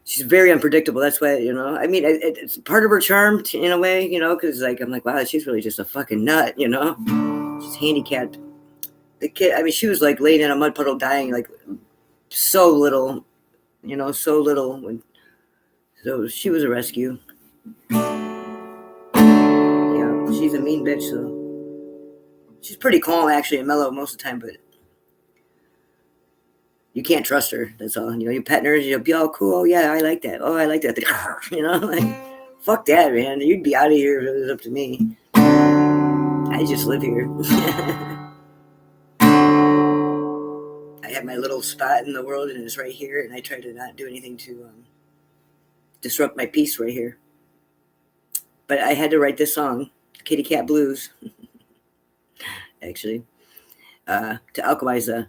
She's very unpredictable. That's why, I mean, it's part of her charm in a way, because like, I'm like, wow, she's really just a fucking nut, She's handicapped. The kid, I mean, she was like laying in a mud puddle dying, like so little, so little. So she was a rescue. Yeah, she's a mean bitch, so. She's pretty calm, actually, and mellow most of the time, but you can't trust her. That's all. You pet her, you'll be all cool. Oh, yeah, I like that. Oh, I like that. Like, fuck that, man. You'd be out of here if it was up to me. I just live here. I have my little spot in the world, and it's right here, and I try to not do anything to disrupt my peace right here. But I had to write this song, Kitty Cat Blues, actually, to alchemize the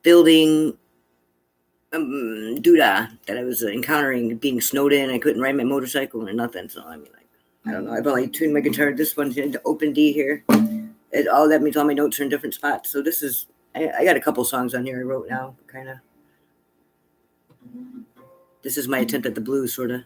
building doodah that I was encountering, being snowed in. I couldn't ride my motorcycle or nothing. So, I mean, like, I don't know. I've only tuned my guitar. This one's into open D here. That means all my notes are in different spots. So this is, I got a couple songs on here I wrote now, kind of. This is my attempt at the blues, sort of.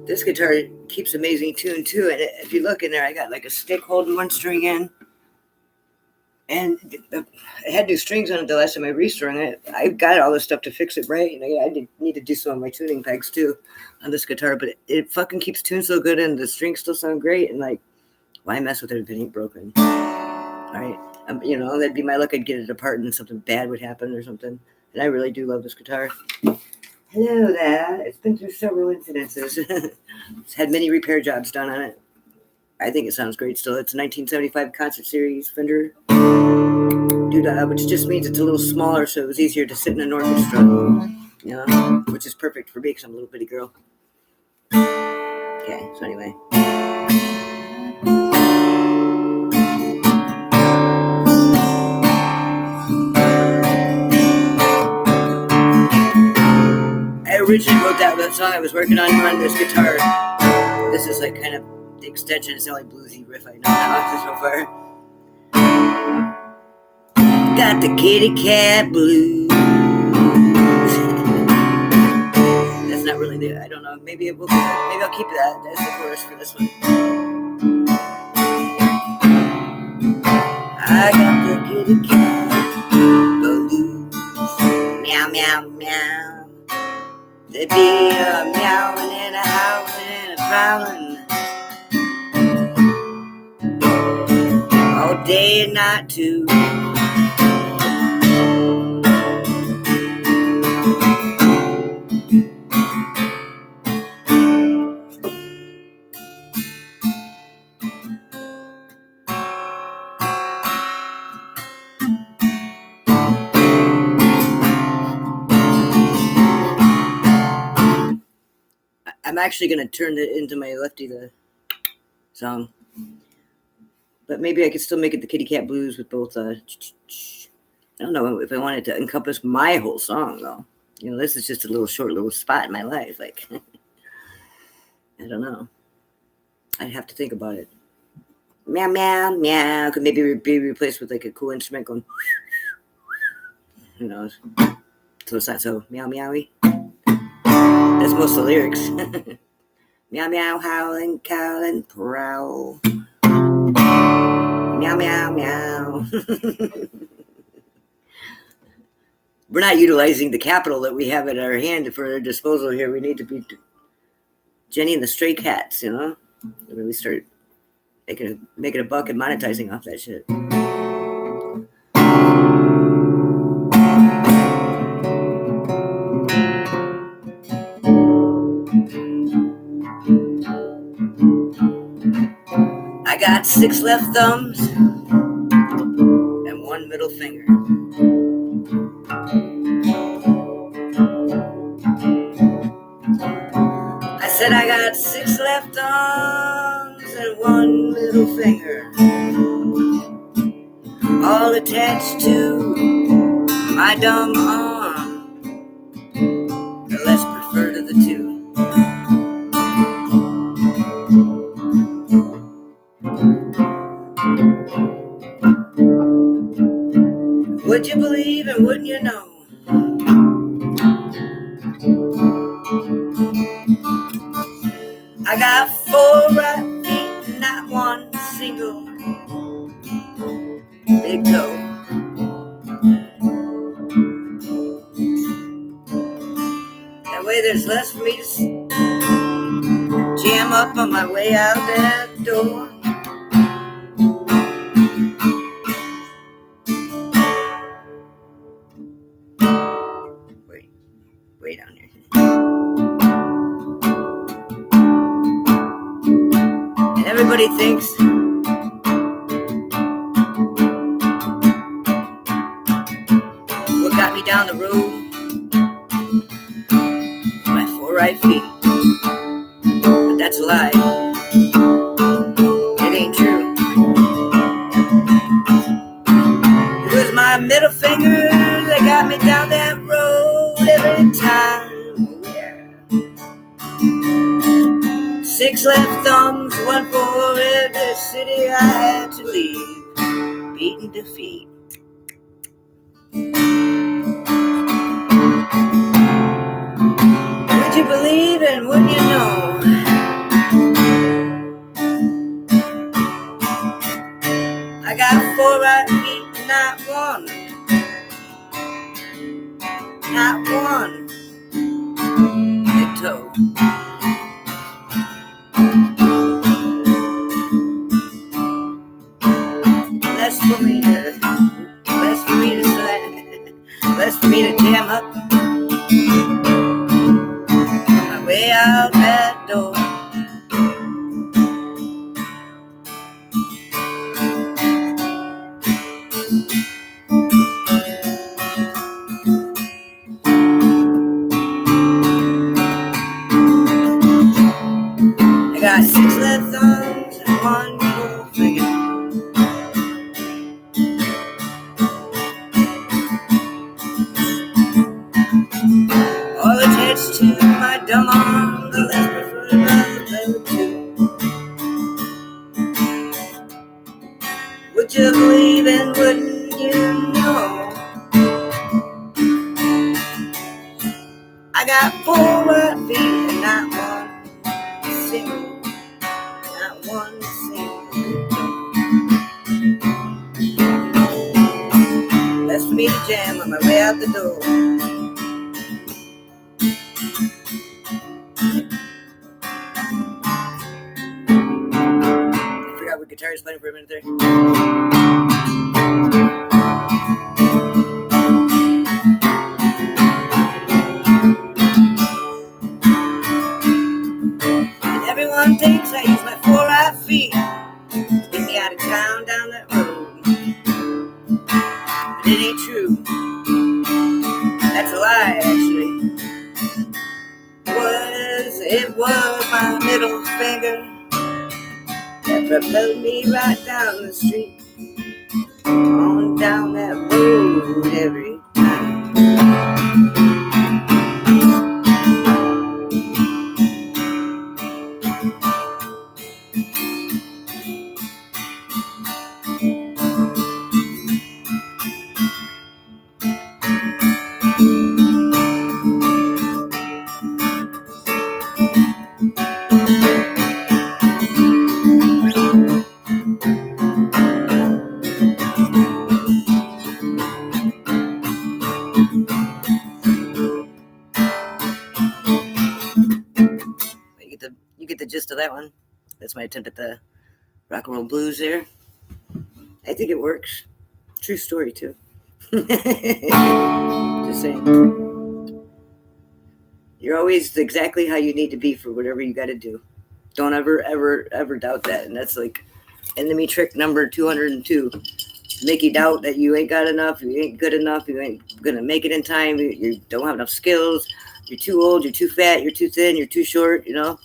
This guitar keeps amazing tune too, and if you look in there, I got like a stick holding one string in, and I had new strings on it the last time I restrung it. I've got all this stuff to fix it right, and I need to do some of my tuning pegs too on this guitar, but it fucking keeps tune so good, and the strings still sound great, and like, why mess with it if it ain't broken? All right, that'd be my luck. I'd get it apart and something bad would happen or something, and I really do love this guitar. Hello there. It's been through several incidences. It's had many repair jobs done on it. I think it sounds great still. It's a 1975 concert series Fender doodah, which just means it's a little smaller, so it was easier to sit in an orchestra, which is perfect for me because I'm a little bitty girl. Okay, so anyway. I originally wrote that song I was working on this guitar. This is like kind of the extension. It's the only bluesy riff I know now so far. Got the kitty cat blues. That's not really there. I don't know. Maybe I'll keep that as the chorus for this one. I got the kitty cat blues. Meow, meow, meow. There'd be a meowing and a howling and a prowling all day and night too. I'm actually going to turn it into my lefty the song. But maybe I could still make it the Kitty Cat Blues with both I don't know if I wanted to encompass my whole song though. You know, this is just a little short little spot in my life. Like I don't know. I'd have to think about it. Meow meow meow could maybe be replaced with like a cool instrument going who knows. So it's not so meow meowy. That's most of the lyrics. Meow meow, howling, cowling, prowl. Meow meow meow. We're not utilizing the capital that we have at our hand for our disposal here. We need to be Jenny and the Stray Cats, you know? Really start making a buck and monetizing off that shit. I got 6 left thumbs and 1 middle finger. I said I got 6 left thumbs and 1 middle finger, all attached to my dumb arm, the less preferred of the two. Would you believe and wouldn't you know? I got 4 right feet and not 1 single big toe. That way there's less for me to jam up on my way out that door. Way down here. And everybody thinks what got me down the road? My 4 right feet. But that's a lie. It ain't true. It was my middle finger that got me down that road every time. 6 left thumbs, 1 for every city I had to leave, beaten defeat. Would you believe and wouldn't you know? I got 4 right feet, not 1. Not 1 big toe. Less for me to jam up on my way out that door. Would you believe and wouldn't you know? I got 4 right feet and not one single. That's for me to jam on my way out the door. I forgot what guitar is playing for a minute there. And everyone thinks I use my 4 right feet to get me out of town down that road. But it ain't true. That's a lie, actually. It was my middle finger that propelled me right down the street, on down that road every time. You get the gist of that one. That's my attempt at the rock and roll blues there. I think it works. True story, too. Just saying. You're always exactly how you need to be for whatever you got to do. Don't ever doubt that. And that's like enemy trick number 202. Make you doubt that you ain't got enough, you ain't good enough, you ain't going to make it in time, you don't have enough skills, you're too old, you're too fat, you're too thin, you're too short, you know?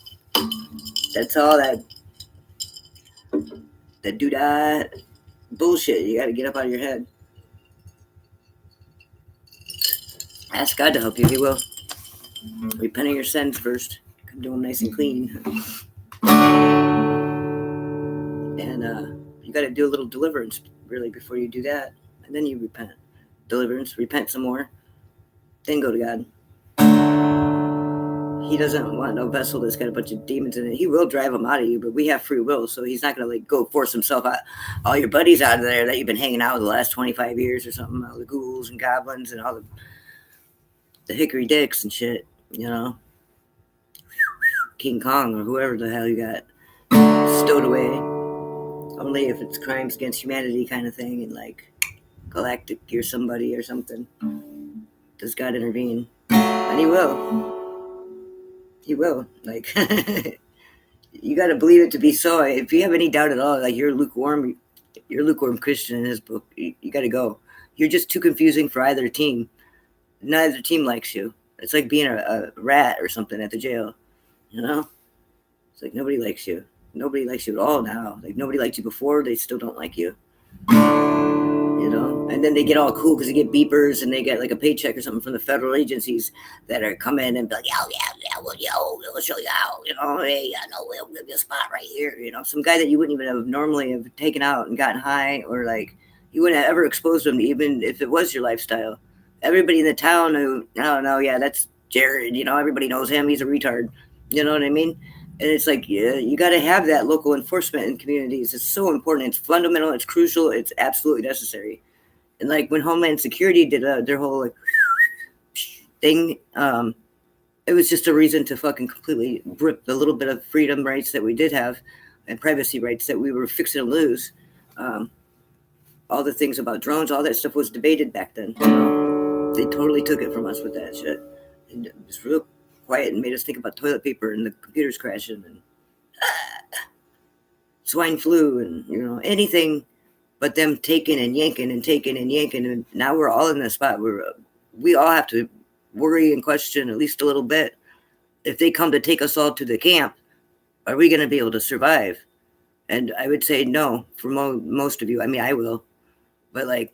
That's all that doo-dah bullshit. You got to get up out of your head. Ask God to help you. He will. Repent of your sins first. Come do them nice and clean. And you got to do a little deliverance, really, before you do that. And then you repent. Deliverance, repent some more. Then go to God. He doesn't want no vessel that's got a bunch of demons in it. He will drive them out of you, but we have free will, so he's not going to like go force himself out, all your buddies out of there that you've been hanging out with the last 25 years or something, all the ghouls and goblins and all the hickory dicks and shit, you know. King Kong or whoever the hell you got stowed away. Only if it's crimes against humanity kind of thing, and like galactic or somebody or something. Does God intervene? And he will. He will. Like, you got to believe it to be so. If you have any doubt at all, like you're lukewarm Christian in his book, you got to go. You're just too confusing for either team. Neither team likes you. It's like being a rat or something at the jail, you know? It's like nobody likes you. Nobody likes you at all now. Like nobody liked you before, they still don't like you. You know, and then they get all cool because they get beepers and they get like a paycheck or something from the federal agencies that are coming and be like, we'll show you out, you know, hey, I know we'll give you a spot right here, you know, some guy that you wouldn't even have normally have taken out and gotten high, or like you wouldn't have ever exposed them, even if it was your lifestyle. Everybody in the town knew, no, yeah, that's Jared, you know, everybody knows him, he's a retard, you know what I mean? And it's like, yeah, you got to have that local enforcement in communities. It's so important. It's fundamental. It's crucial. It's absolutely necessary. And like when Homeland Security did their whole like thing, it was just a reason to fucking completely rip the little bit of freedom rights that we did have and privacy rights that we were fixing to lose. All the things about drones, all that stuff was debated back then. You know? They totally took it from us with that shit. And it was real quiet and made us think about toilet paper and the computers crashing and swine flu and, you know, anything but them taking and yanking. And now we're all in the spot where we all have to worry and question at least a little bit. If they come to take us all to the camp, are we going to be able to survive? And I would say no for most of you. I mean, I will, but like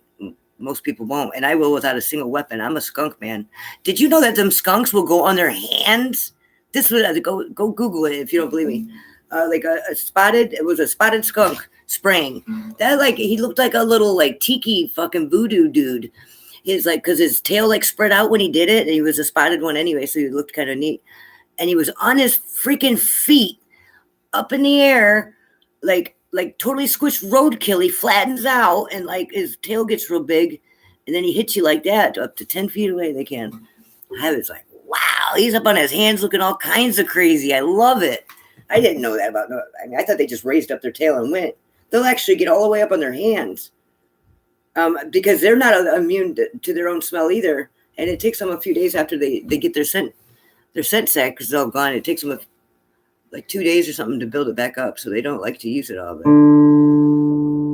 most people won't, and I will without a single weapon. I'm a skunk, man. Did you know that them skunks will go on their hands? This would go Google it if you don't believe me. Like it was a spotted skunk spraying. That like he looked like a little like tiki fucking voodoo dude. His like because his tail like spread out when he did it, and he was a spotted one anyway, so he looked kind of neat. And he was on his freaking feet, up in the air, like totally squished roadkill. He flattens out, and like his tail gets real big, and then he hits you like that up to 10 feet away. They can. I was like, wow, he's up on his hands looking all kinds of crazy. I love it. I didn't know that about. I mean, I thought they just raised up their tail and went. They'll actually get all the way up on their hands. Because they're not immune to their own smell either, and it takes them a few days after they get their scent sac because it's all gone. It takes them like 2 days or something to build it back up, so they don't like to use it all. But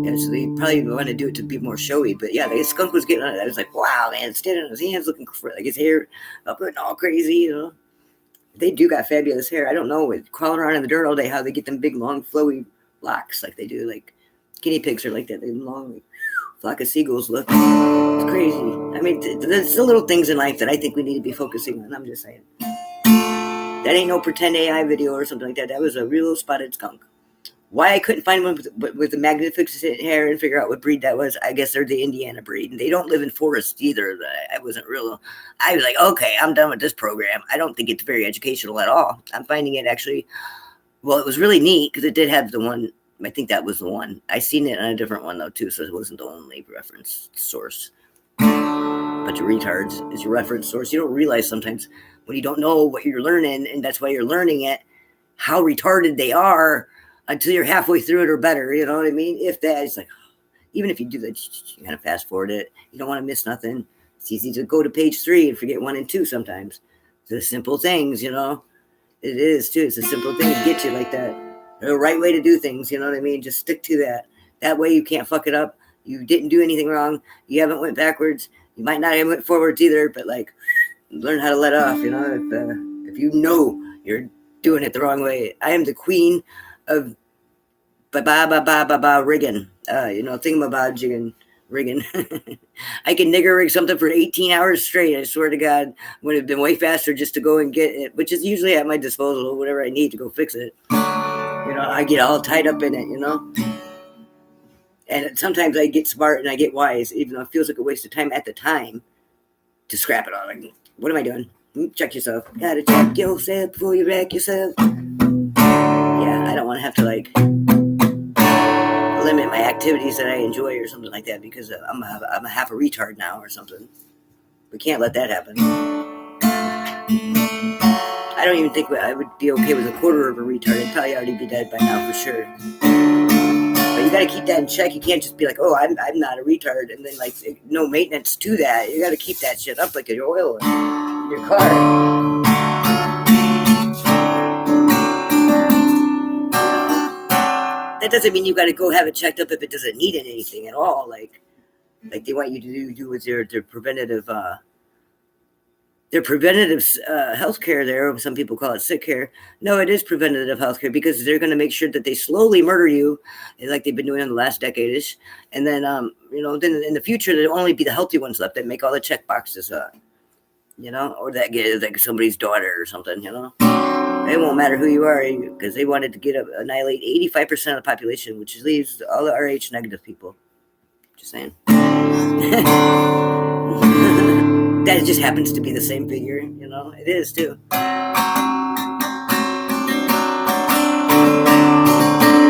yeah, so they probably want to do it to be more showy. But yeah, the skunk was getting on it. I was like, wow, man, standing on his hands, looking like his hair up and all crazy, you know. They do got fabulous hair. I don't know, with crawling around in the dirt all day, how they get them big, long, flowy locks like they do. Like guinea pigs are like that. They long. Like, flock of seagulls look. It's crazy. I mean, there's the little things in life that I think we need to be focusing on. I'm just saying. That ain't no pretend AI video or something like that. That was a real spotted skunk. Why I couldn't find one with the magnificent hair and figure out what breed that was, I guess they're the Indiana breed. And they don't live in forests either. I was like, okay, I'm done with this program. I don't think it's very educational at all. I'm finding it actually, well, it was really neat because it did have the one. I think that was the one. I seen it on a different one though too, so it wasn't the only reference source. Bunch of retards is your reference source. You don't realize sometimes when you don't know what you're learning, and that's why you're learning it, how retarded they are until you're halfway through it or better. You know what I mean? If that, it's like, even if you do that, you kind of fast forward it. You don't want to miss nothing. It's easy to go to page 3 and forget 1 and 2 sometimes. It's the simple things, you know. It is too. It's a simple thing to get you like that. The right way to do things, you know what I mean? Just stick to that. That way you can't fuck it up. You didn't do anything wrong. You haven't went backwards. You might not have went forwards either, but like learn how to let off, you know, if you know you're doing it the wrong way. I am the queen of rigging, you know, thingamabobjigging rigging. I can nigger rig something for 18 hours straight. I swear to God, would have been way faster just to go and get it, which is usually at my disposal, whatever I need to go fix it. You know, I get all tied up in it, you know. And sometimes I get smart and I get wise, even though it feels like a waste of time at the time to scrap it all. Like, what am I doing? Check yourself. Gotta check yourself before you wreck yourself. Yeah, I don't want to have to like limit my activities that I enjoy or something like that because I'm a half a retard now or something. We can't let that happen. I don't even think I would be okay with a quarter of a retard. I'd probably already be dead by now for sure. But you got to keep that in check. You can't just be like, oh, I'm not a retard, and then like no maintenance to that. You got to keep that shit up like your oil in your car. That doesn't mean you got to go have it checked up if it doesn't need anything at all. Like they want you to do with their preventative. Their preventative health care there, some people call it sick care. No, it is preventative health care because they're going to make sure that they slowly murder you like they've been doing in the last decade-ish. And then, you know, then in the future, there'll only be the healthy ones left that make all the check boxes, you know, or that get like somebody's daughter or something, you know. It won't matter who you are because they wanted to annihilate 85% of the population, which leaves all the RH negative people. Just saying. That just happens to be the same figure, you know. It is too. I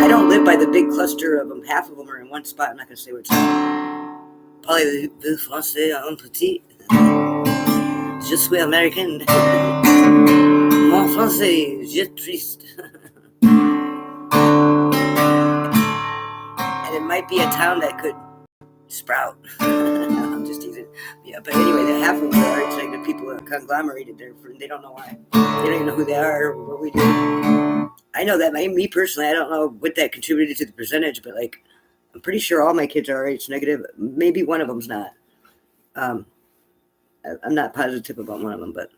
don't live by the big cluster of them. Half of them are in one spot. I'm not going to say which. Probably the français en petit. Je suis American. Mon français, je triste. And it might be a town that could sprout. I'm just teasing. Yeah, but anyway, the half of them are like the people are conglomerated there. They don't know why. They don't even know who they are or what we do. I know that me personally, I don't know what that contributed to the percentage, but like, I'm pretty sure all my kids are RH negative. Maybe one of them's not. I'm not positive about one of them, but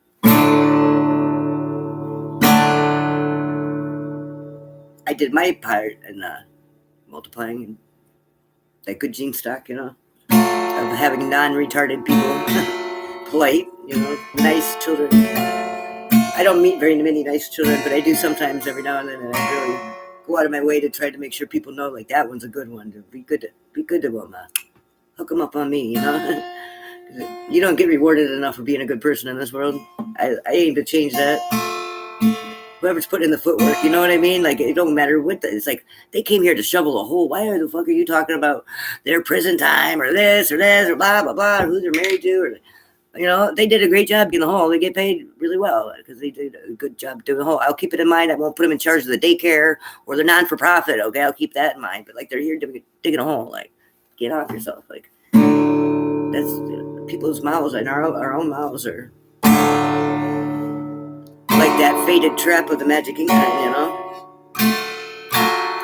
I did my part in multiplying that good gene stock, you know, of having non-retarded people, polite, you know, nice children. I don't meet very many nice children, but I do sometimes every now and then, and I really go out of my way to try to make sure people know, like, that one's a good one. To be good to them. Hook them up on me, you know. You don't get rewarded enough for being a good person in this world. I aim to change that. Whoever's putting in the footwork, you know what I mean? Like, it don't matter what it's like. They came here to shovel a hole. Why the fuck are you talking about their prison time or this or blah blah blah? Who they're married to, or you know, they did a great job getting the hole. They get paid really well because they did a good job doing the hole. I'll keep it in mind. I won't put them in charge of the daycare or the non-for-profit. Okay, I'll keep that in mind. But like, they're here digging a hole. Like, get off yourself. Like, that's people's mouths and our own mouths are like that fated trap of the magic ink pen, you know.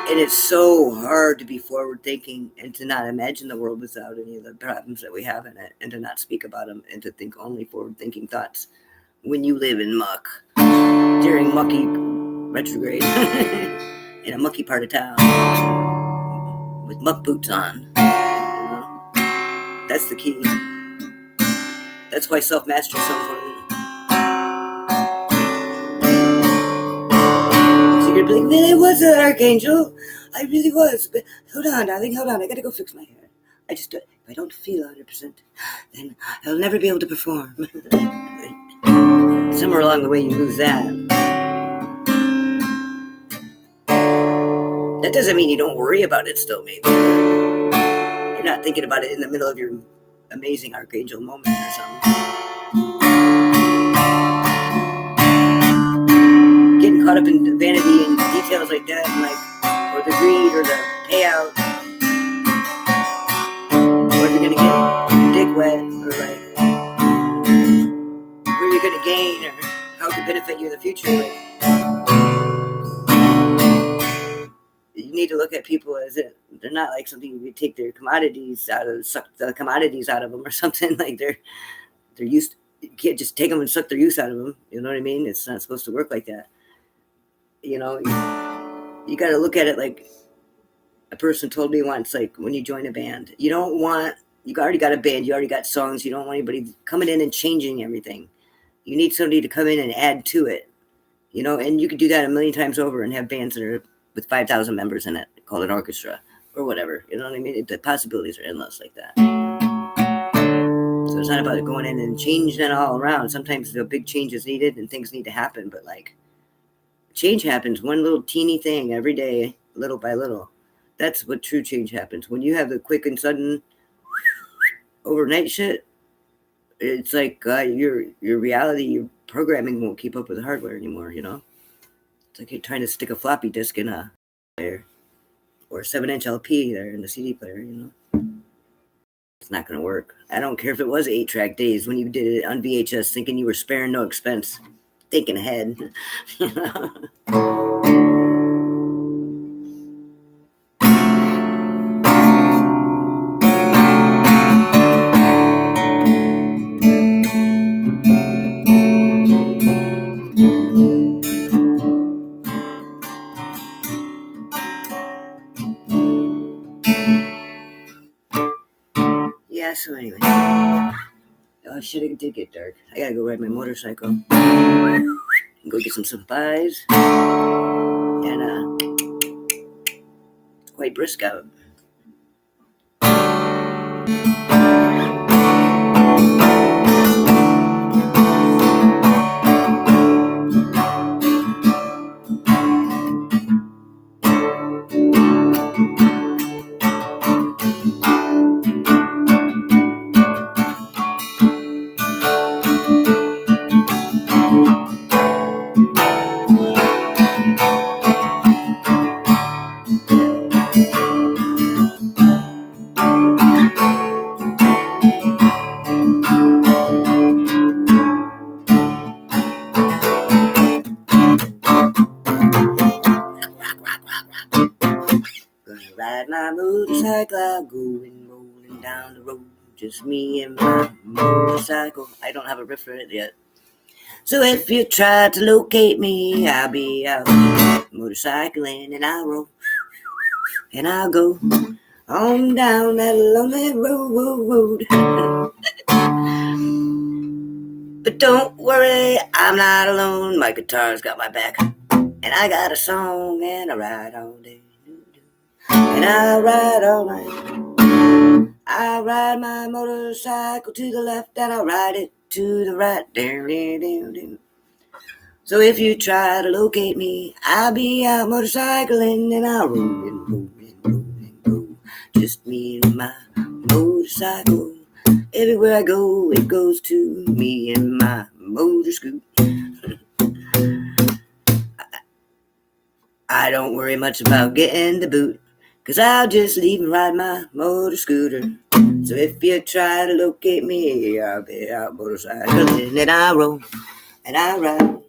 And it's so hard to be forward thinking and to not imagine the world without any of the problems that we have in it, and to not speak about them, and to think only forward thinking thoughts when you live in muck during mucky retrograde in a mucky part of town with muck boots on. You know? That's the key. That's why self-mastery is so important. So you're like, man, I was an archangel. I really was. But hold on, darling, hold on. I gotta go fix my hair. If I don't feel 100%, then I'll never be able to perform. Somewhere along the way, you lose that. That doesn't mean you don't worry about it still, maybe. You're not thinking about it in the middle of your amazing archangel moment or something. Getting caught up in vanity and details like that, and like, or the greed or the payout, or if you're gonna get your dick wet, or like where you're gonna gain, or how it could benefit you in the future. Like, you need to look at people as if they're not like something you could take their commodities out of, suck the commodities out of them or something. Like they're used. You can't just take them and suck their use out of them. You know what I mean? It's not supposed to work like that. You know, you got to look at it like a person told me once, like when you join a band, you already got a band, you already got songs, you don't want anybody coming in and changing everything. You need somebody to come in and add to it, you know, and you could do that a million times over and have bands that are with 5,000 members in it, called an orchestra or whatever, you know what I mean? The possibilities are endless like that. So it's not about going in and changing it all around. Sometimes the big change is needed and things need to happen, but like, change happens one little teeny thing every day, little by little. That's what true change happens. When you have the quick and sudden overnight shit, it's like your reality, your programming won't keep up with the hardware anymore, you know? It's like you're trying to stick a floppy disk in a player or a 7-inch LP there in the CD player, you know? It's not going to work. I don't care if it was 8-track days when you did it on VHS thinking you were sparing no expense. Thinking ahead, you know? Yeah, so anyway. Oh shit, it did get dark. I gotta go ride my motorcycle. And go get some supplies. And it's quite brisk out. Ride my motorcycle, going rolling down the road. Just me and my motorcycle. I don't have a riff for it yet. So if you try to locate me, I'll be out motorcycling, and I'll roll, and I'll go on down that lonely road. But don't worry, I'm not alone. My guitar's got my back. And I got a song and I ride all day. And I ride all night. I ride my motorcycle to the left and I ride it to the right. So if you try to locate me, I'll be out motorcycling and I'll roll. Just me and my motorcycle. Everywhere I go, it goes to me and my motor scoot. I don't worry much about getting the boot, 'cause I'll just leave and ride my motor scooter. So if you try to locate me, I'll be out motorcycling and I roll and I ride.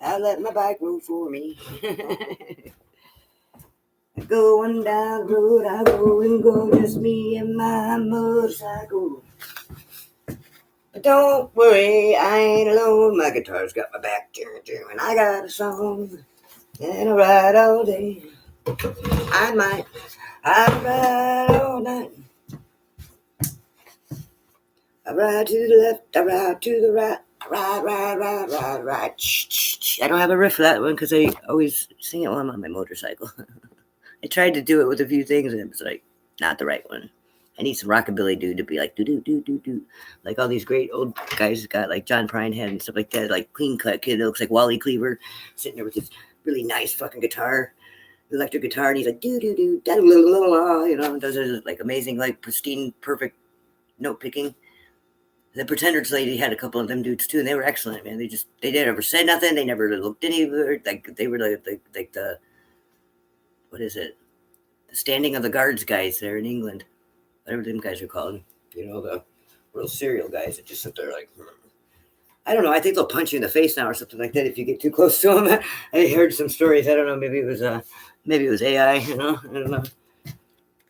I'll let my bike roll for me. Going down the road, I go and go, just me and my motorcycle. But don't worry, I ain't alone. My guitar's got my back, and I got a song, and I ride all day. I ride all night. I ride to the left, I ride to the right. Ride. I don't have a riff for that one because I always sing it while I'm on my motorcycle. I tried to do it with a few things and it was like not the right one. I need some rockabilly dude to be like do. Like all these great old guys got like John Prine had and stuff like that, like clean cut kid that looks like Wally Cleaver sitting there with this really nice fucking guitar, electric guitar, and he's like do, you know, does it like amazing, like pristine, perfect note picking. The Pretenders lady had a couple of them dudes too, and they were excellent, man. They never said nothing. They never looked anywhere. Like they were like the what is it? The Standing of the Guards guys there in England, whatever them guys are called. You know, the real serial guys that just sit there like. I don't know. I think they'll punch you in the face now or something like that if you get too close to them. I heard some stories. I don't know. Maybe it was AI. You know, I don't know.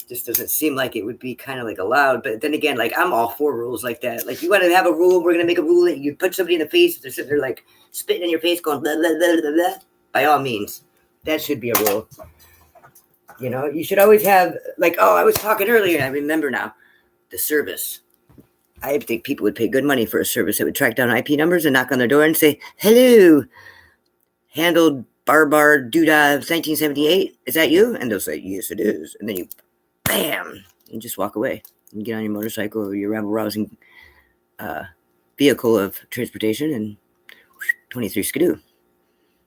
Just doesn't seem like it would be kind of like allowed. But then again, like I'm all for rules like that. Like you want to have a rule, we're gonna make a rule that you put somebody in the face, they're sitting there like spitting in your face, going blah blah blah blah blah. By all means, that should be a rule. You know, you should always have like, oh, I was talking earlier, and I remember now, the service. I think people would pay good money for a service that would track down IP numbers and knock on their door and say, "Hello, handled Barbar Doodah 1978. Is that you?" And they'll say, "Yes, it is." And then you. Bam! And just walk away and get on your motorcycle or your rabble-rousing vehicle of transportation and 23 skidoo.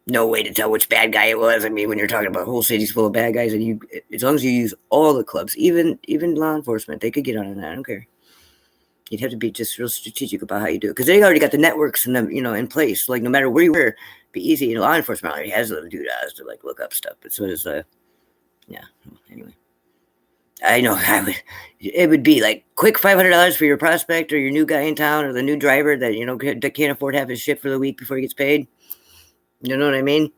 No way to tell which bad guy it was. I mean, when you're talking about whole cities full of bad guys, and you, as long as you use all the clubs, even law enforcement, they could get on that. I don't care. You'd have to be just real strategic about how you do it because they already got the networks and in place. Like no matter where you were, it'd be easy. And law enforcement already has the doodahs to like look up stuff. But so does yeah. Anyway. I know it would be like quick $500 for your prospect or your new guy in town or the new driver that, that can't afford half his shit for the week before he gets paid. You know what I mean?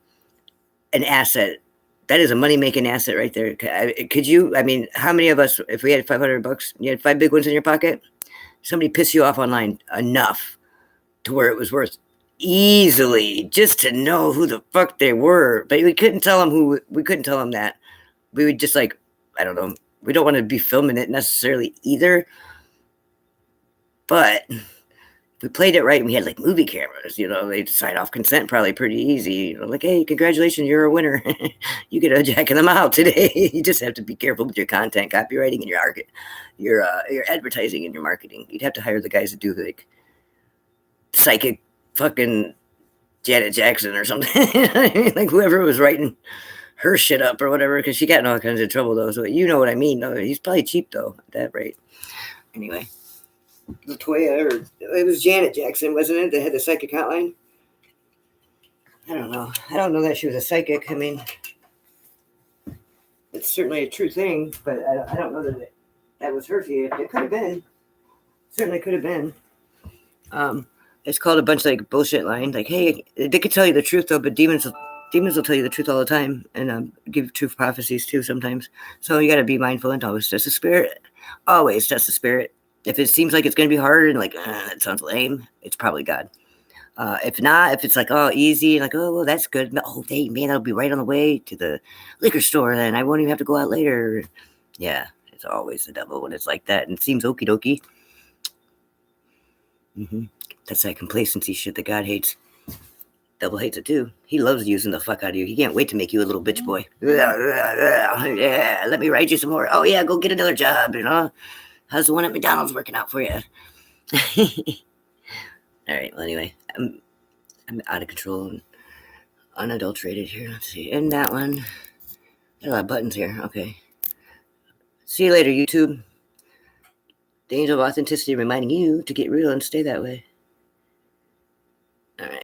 An asset. That is a money-making asset right there. Could you, I mean, how many of us, if we had $500, you had 5 big ones in your pocket, somebody piss you off online enough to where it was worth easily just to know who the fuck they were. But we couldn't tell them that. We would just like, I don't know. We don't want to be filming it necessarily either. But if we played it right and we had like movie cameras, they'd sign off consent probably pretty easy. Like, hey, congratulations, you're a winner. You get a Jack in the Mile today. You just have to be careful with your content, copywriting, and your advertising and your marketing. You'd have to hire the guys that do like psychic fucking Janet Jackson or something. I mean, like whoever was writing her shit up or whatever, because she got in all kinds of trouble though. So you know what I mean. No, he's probably cheap though at that rate. Anyway, Latoya, or it was Janet Jackson, wasn't it? That had the psychic hotline. I don't know. I don't know that she was a psychic. I mean, it's certainly a true thing, but I don't know that was her gift. It could have been. Certainly could have been. It's called a bunch of like bullshit lines. Like, hey, they could tell you the truth though, but demons will tell you the truth all the time and give truth prophecies too sometimes. So you got to be mindful and always test the spirit. Always test the spirit. If it seems like it's going to be hard and like, that sounds lame, it's probably God. If not, if it's like, oh, easy, like, oh, well, that's good. Oh, hey, man, I'll be right on the way to the liquor store then. I won't even have to go out later. Yeah, it's always the devil when it's like that and it seems okie dokie. That's that complacency shit that God hates. Devil hates it too. He loves using the fuck out of you. He can't wait to make you a little bitch boy. Yeah, let me write you some more. Oh yeah, go get another job, you know. How's the one at McDonald's working out for you? All right, well anyway, I'm out of control and unadulterated here. Let's see. And that one. Got a lot of buttons here. Okay. See you later, YouTube. The angel of authenticity reminding you to get real and stay that way. All right.